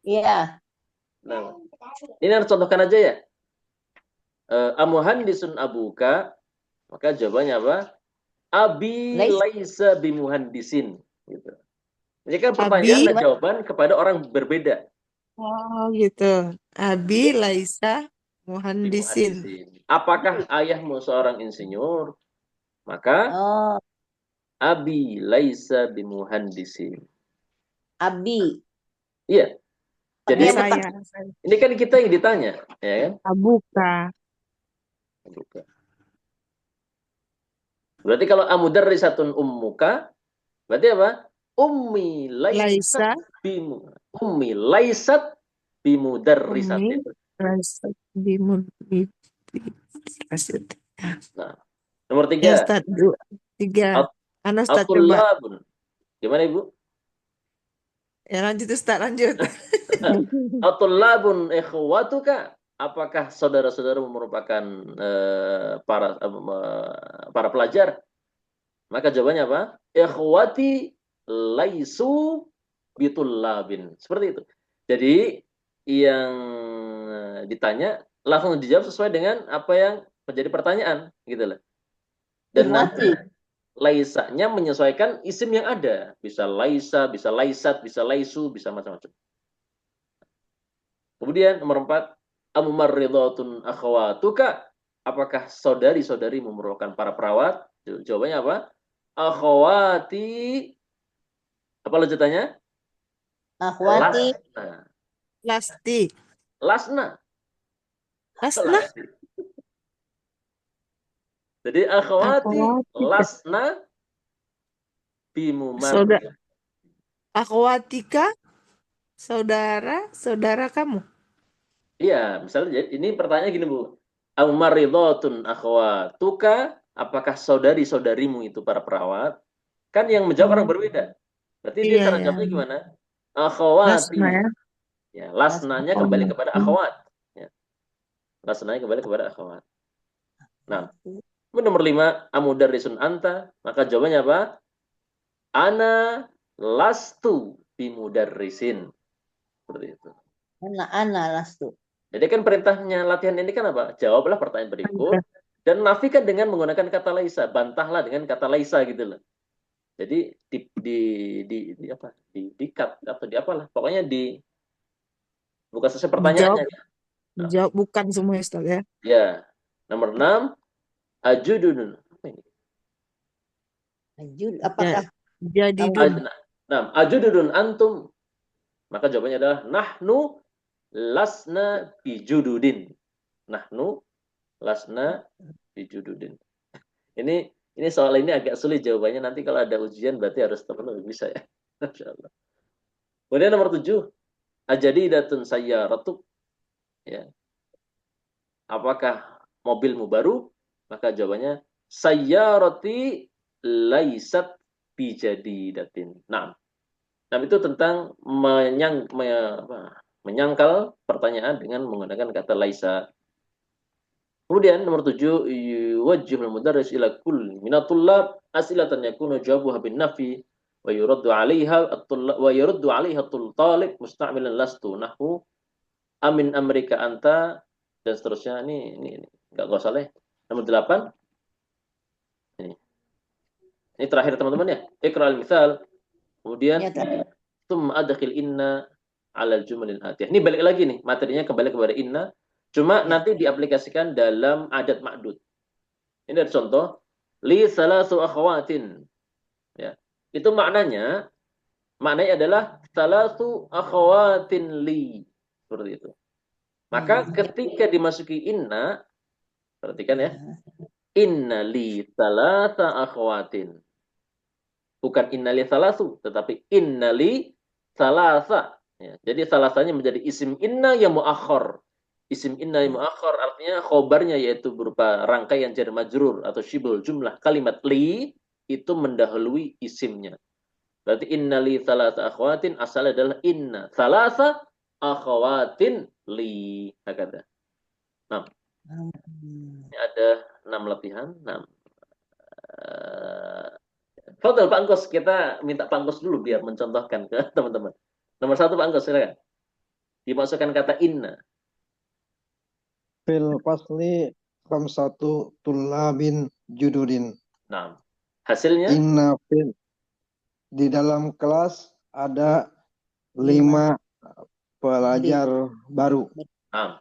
B: Iya.
A: Nah, ini harus contohkan aja ya. Amuhandisun abuka, maka jawabannya apa? Abi
B: Laisa.
A: laisa bimuhandisin. Gitu. Ini kan
E: Abi,
A: pertanyaan dan jawaban kepada orang berbeda.
E: oh gitu. Abi Laisa Muhandisin.
A: Bimuhandisin. Apakah ayahmu seorang insinyur? Maka
B: Oh,
A: abi laisa bimuhandisin.
B: Abi.
A: Iya.
B: Tapi
A: Jadi
B: yang
E: Saya.
A: ini kan kita yang ditanya, ya kan?
E: Abuka.
A: Bukan. Berarti kalau amudarrisatun ummuka, berarti apa? Ummi
E: Laisa.
A: laisat bimu. Ummi laisat
E: Umi.
A: bimudarrisatin.
E: Laisa. Bimud.
A: Nah, nomor
E: Ya
A: 3.
E: Ustaz. 3. Anu Ustaz coba.
A: Atullabun. Gimana Ibu?
E: Ya lanjut Ustaz, lanjut.
A: Atullabun ikhwatuka. Apakah saudara-saudara merupakan para pelajar? Maka jawabannya apa? Ikhwati laisu bitullabin. Seperti itu. Jadi yang ditanya langsung dijawab sesuai dengan apa yang menjadi pertanyaan, gitu loh. Dan nanti laisanya menyesuaikan isim yang ada. Bisa laisa, bisa laisat, bisa laisu, bisa macam-macam. Kemudian nomor 4, amumarridhatun akhawatuka. Apakah saudari-saudarimu merupakan para perawat? Jawabannya apa? Akhawati. Apa lanjutannya?
B: Akhwati.
A: Lasna.
E: Lasti.
A: Lasna.
E: Lasna.
A: Lasti. Jadi akhawati
E: Akhwati.
A: lasna bimumarrid.
E: Akhwatika. Saudara kamu.
A: Iya, misalnya ini pertanyaan gini Bu. Amumarridhatun akhawatuka, apakah saudari-saudarimu itu para perawat? Kan yang menjawab orang berbeda. Berarti dia
E: Iya,
A: cara
E: ya.
A: jawabnya gimana? Akhawati.
E: Lasna ya.
A: Ya, lasnanya kembali kepada akhwat. Ya. Lasnanya kembali kepada akhwat. Nah, nomor 5, amudarrisun anta, maka jawabannya apa? Ana lastu bimudarrisin. Seperti itu.
B: Ana lastu.
A: Jadi kan perintahnya latihan ini kan apa? Jawablah pertanyaan berikut dan nafikan dengan menggunakan kata laisa, bantahlah dengan kata laisa gitu loh. Jadi di apa? Di cut atau di apalah. Pokoknya bukan sesuai pertanyaannya.
E: Dijawab bukan semua Ustaz ya.
A: Ya. Nomor 6, ajudun. Apa ini?
B: Ajud. Apakah
E: Jadi
A: Nah, ajudun antum. Maka jawabannya adalah nahnu lasna bijududin. Nahnu lasna bijududin. Ini soal ini agak sulit jawabannya. Nanti kalau ada ujian berarti harus terpenuhi bisa ya. Masyaallah. Kemudian nomor 7, ajadidatun sayyaratuk. Ya. Apakah mobilmu baru? Maka jawabannya sayyarati laisat bijadidatin. Nah, itu tentang menyangkal pertanyaan dengan menggunakan kata laisa. Kemudian nomor 7, yuwajjihul mudarris ila kulli minatullab asilatan yakunu jawabuha bin nafi wa yuraddu 'alaiha at-talib musta'milan lastu nahwu amin amrika anta dan seterusnya. Ini enggak usah lah. Nomor 8. Ini terakhir teman-teman ya. Iqra al-mithal. Kemudian tsumma adkhil inna 'ala al-jumalil atiyah. Ini balik lagi nih, materinya kembali kepada inna. Cuma nanti diaplikasikan dalam adat ma'dud. Ini ada contoh. Li salasu akhawatin. Ya. Itu maknanya adalah salasu akhawatin li. Seperti itu. Maka ketika dimasuki inna, perhatikan ya. Inna li salasa akhawatin. Bukan inna li salasu, tetapi inna li salasa. Ya. Jadi salasanya menjadi isim inna yang muakhir. Isim inna yang muakhir artinya khobarnya yaitu berupa rangkaian jar majrur atau syibul jumlah. Kalimat li itu mendahului isimnya. Berarti inna li salasa akhwatin asal adalah inna salasa akhwatin li. Hakata. Nah, ini ada 6 latihan. 6. Fadal Pak Angkos, kita minta Pak Angkos dulu biar mencontohkan ke teman-teman. Nomor 1 Pak Angkos, silakan. Dimasukkan kata inna.
F: Fil fasli khamsatu tullabin jududin.
A: Nah, Hasilnya?
F: Inna fil di dalam kelas ada 5 pelajar baru.
A: Nah,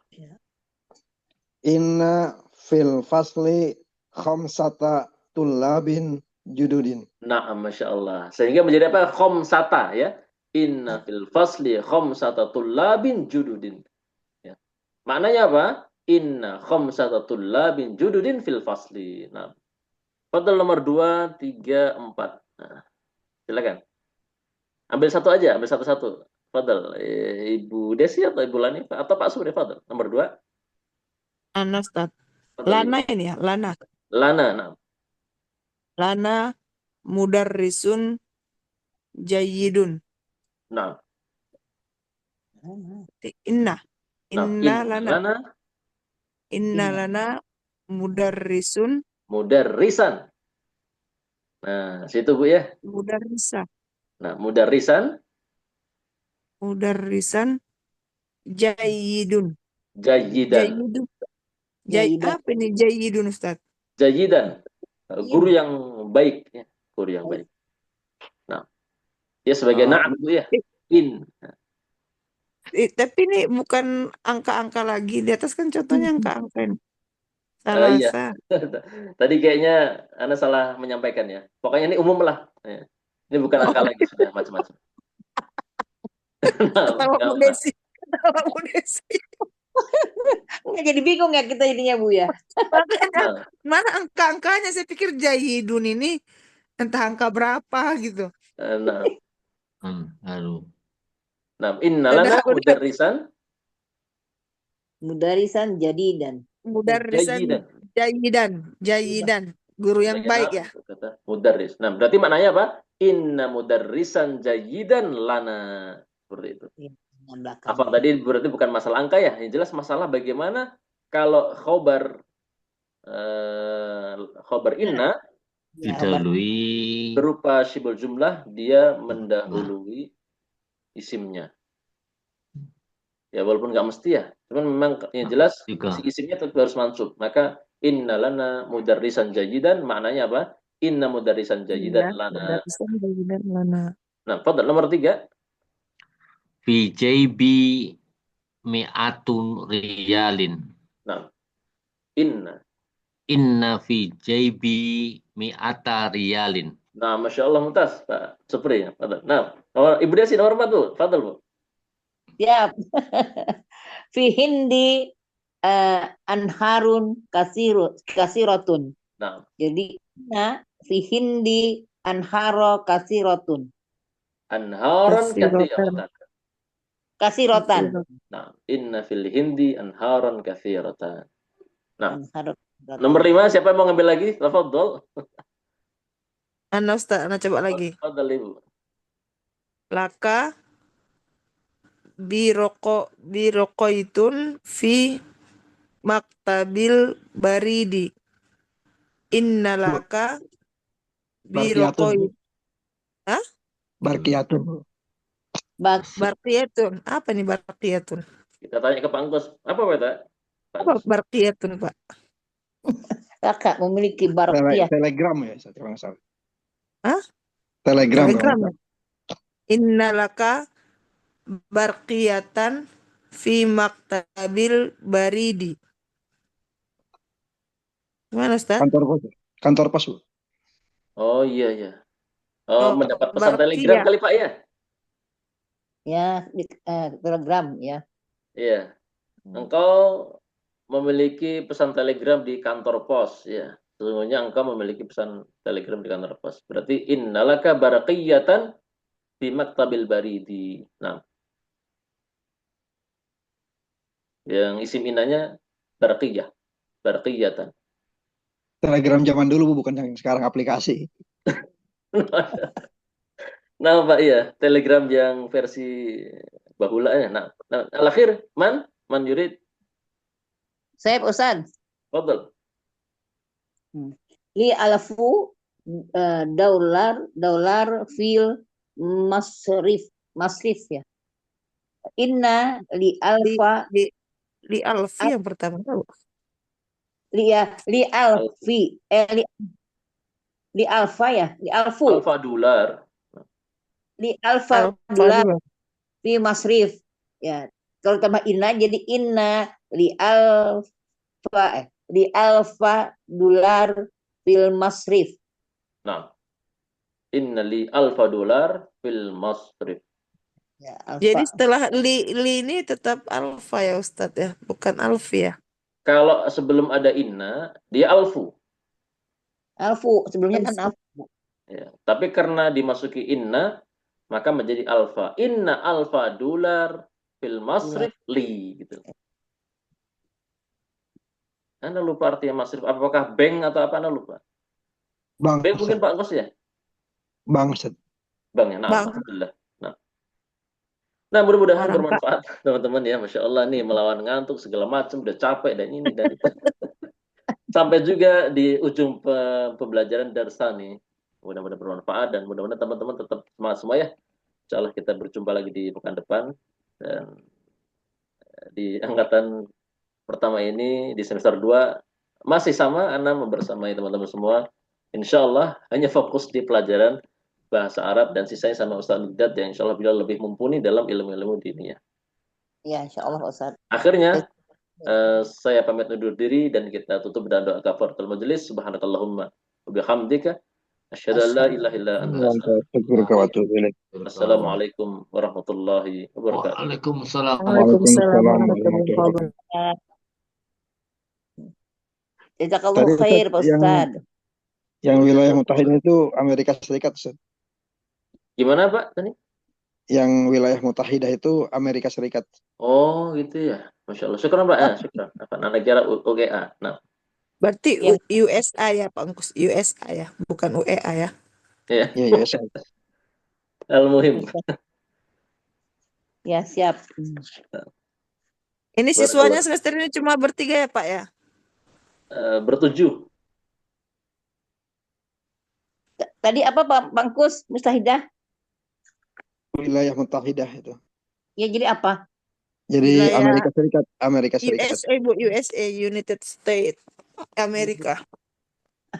F: Inna fil fasli khamsata tullabin jududin.
A: nah, Masya Allah. Sehingga menjadi apa? Khomsata ya. Inna fil fasli khomsata tullabin jududin. Ya. Maknanya apa? Inna khomsata tullabin jududin fil fasli. Nah, fadl nomor 2, 3, 4. Nah, silakan. Ambil satu aja, ambil satu-satu. Fadl, Ibu Desi atau Ibu Lani? Atau Pak Suri, Fadl. Nomor 2.
E: Ana Ustaz.
A: Fadl,
E: Lana
A: Ibu.
E: ini ya, Lana.
A: Lana, nah.
E: Lana mudarrisun jayyidun.
A: Nah,
E: Inna.
A: nah.
E: Inna lana.
A: Lana
E: Inna lana mudarrisun
A: mudarrisan. Nah, situ Bu ya.
E: mudarrisa.
A: Nah, mudarrisan
E: Mudarrisan jayyidun.
A: jayyidan.
E: Jayyidun.
B: Jayidan.
E: Apa ini jayyidun Ustaz?
A: Jayyidan. Guru yang baik ya, guru yang baik. Nah, dia sebagai
E: Oh.
A: na'at Bu ya. In.
E: Tapi ini bukan angka-angka lagi. Di atas kan contohnya angka-angka ini. Salah.
A: Iya. Tadi kayaknya Anda salah menyampaikan ya. Pokoknya ini umum lah. Ya. Ini bukan angka lagi, sudah macam-macam.
E: Ketawa Bu Desi. Ketawa Bu Desi.
B: Nggak jadi bingung ya kita jadinya Bu ya.
E: Makanya mana angka-angkanya? Saya pikir jahidun ini entah angka berapa gitu.
A: Nah,
D: Aduh.
A: nah, inna lana
E: Udah.
A: mudarrisan
B: Mudarisan jadidan.
E: Mudarrisan jayidan. Guru yang baik ya.
A: Kata mudarris. Nah, berarti maknanya apa? Inna mudarrisan jayyidan lana. Seperti itu. Apa tadi berarti bukan masalah angka ya? Yang jelas masalah bagaimana kalau khobar inna
D: Didahului.
A: berupa syibul jumlah, dia mendahului isimnya. Ya walaupun nggak mesti ya, cuman memang yang jelas si isimnya tetap harus mansub. Maka inna lana mudarrisan jayyidan, maknanya apa? Inna mudarrisan jayyidan lana.
E: Mudarrisan jayidan lana.
A: Nah, fadhal nomor 3.
D: Fi jaybi mi'atun riyalin.
A: Nah,
D: Inna fi jaybi mi'ata riyalin.
A: Nah, Masya Allah Mumtaz, Pak Supri ya. Fadhal. Nah, Ibu Desi nomor 4 Bu. Fadhal Bu.
B: Ya. Fi hindi anharun kasirotun.
A: Nah,
B: Jadi fi hindi anharo kasirotun.
A: anharan katsiratan.
B: Kasirotan.
A: Nah, inna fil hindi anharan katsiratan. Nah,
B: Anharo.
A: nomor 5 siapa yang mau ngambil lagi? Tafadhol.
E: Ana Ustaz, Ana coba lagi.
A: Tafadhol Ibu.
E: Laka birokoitun fi maktabil baridi. Innalaka birokoit. Hah?
F: Barkiyatun.
E: Barqiyatun. Apa nih barqiyatun?
A: Kita tanya ke Pak Angkus. Apa Pak?
E: Apa barqiyatun, Pak?
B: Kakak memiliki barqiyah.
F: Telegram ya, saya tidak salah.
E: Hah?
F: Telegram.
E: Ya? Innalaka barqiyatan fi maktabil baridi. Gimana, Ustaz?
F: Kantor pos, Bu.
A: Oh iya iya. Oh, mendapat pesan
E: barqiyah.
A: telegram kali Pak ya?
B: Ya, di telegram ya.
A: Iya. Engkau memiliki pesan telegram di kantor pos ya. Sesungguhnya engkau memiliki pesan telegram di kantor pos. Berarti innalaka barqiyatan fi maktabil baridi. Nah, yang isim inanya barqiyah. Barqiyatan.
F: Telegram zaman dulu, Bu, bukan yang sekarang aplikasi.
A: Nah, Pak ya, telegram yang versi bahulanya. Nah, al-akhir man yurid.
B: Saya Ustaz.
A: Fadhal.
B: Li alfu dolar fil masrif ya. Inna li alfa
E: Li alfi yang pertama tahu.
B: li alfi Di alfa ya, di alfu,
A: Alfa dolar.
B: di alfa
E: Alfa
B: dolar
E: dulu.
B: fi masrif. Ya, kalau tambah inna jadi inna li alfa di alfa dolar fil masrif.
A: Nah, inna li alfa dolar fil masrif.
B: Ya,
E: Jadi
B: alfa.
E: setelah li ini tetap alfa ya Ustadz ya, bukan alfi ya.
A: Kalau sebelum ada inna, dia alfu.
B: Alfu sebelumnya kan
E: Alfu.
B: alfu.
A: Ya. Tapi karena dimasuki inna, maka menjadi alfa. Inna alfa dolar fil masrif li. Gitu. Anda lupa artinya masrif. Apakah bank atau apa? Anda lupa.
C: Bang,
A: Bank mungkin
C: Ustaz.
A: Pak Gus ya?
C: Bang, Ustaz.
A: Bank ya? Nah,
E: Bang,
A: alhamdulillah. Nah, mudah-mudahan
E: orang Pak.
A: bermanfaat teman-teman ya. Masya Allah nih melawan ngantuk segala macam, udah capek dan ini dan itu. Sampai juga di ujung pembelajaran darsa nih. Mudah-mudahan bermanfaat dan mudah-mudahan teman-teman tetap semangat semua ya. Insya Allah kita berjumpa lagi di pekan depan dan di angkatan pertama ini di semester 2 masih sama Ana membersamai teman-teman semua. Insya Allah hanya fokus di pelajaran bahasa Arab dan sisanya sama Ustaz Nidad yang insya Allah beliau lebih mumpuni dalam ilmu-ilmu diniyah.
B: Ya, insya Allah Ustaz.
A: Akhirnya saya pamit undur diri dan kita tutup dengan doa kafaratul majelis. Subhanakallahumma wa bihamdika asyhadu an la ilaha illa anta
C: Astagfirullah wa atubu ilaik.
A: Assalamualaikum warahmatullahi wabarakatuh.
D: Waalaikumsalam.
E: Waalaikumsalam
C: Waalaikumsalam
E: warahmatullahi
C: warahmatullahi
E: wabarakatuh.
B: Jazakallah
C: Tadi Ustaz,
B: khair Pak Ustaz.
C: yang wilayah mutahidah itu Amerika Serikat, Ustaz.
A: Gimana Pak tadi?
C: Yang wilayah mutahidah itu Amerika Serikat.
A: Oh gitu ya. Masya Allah. Syukran Pak. Syukran. Apa negara UGA. Nah,
E: Berarti
B: Ya.
E: USA ya Pak Angkus, USA ya, bukan UEA ya.
A: ya.
C: Ya, ya, Ustaz.
A: Al-Muhim.
B: Ya, siap.
E: Ini siswanya semester ini cuma bertiga ya Pak ya?
A: Bertujuh.
B: Tadi apa Pak Bangkus Mustahidah?
C: Wilayah mutahidah itu.
B: Ya, jadi apa?
C: Jadi
E: Wilayah
C: Amerika Serikat, Amerika Serikat.
E: USA Bu, USA, United States, Amerika.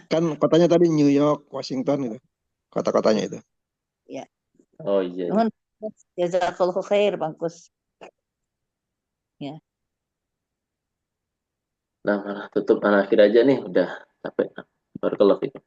C: Kan kotanya tadi New York, Washington itu. Kota-kotanya itu.
A: Oh iya.
B: Nuhun. Jazakallah khair Bangkus.
A: Nah, malah tutup anak akhir aja nih. Udah capek. Barakallahu fikum.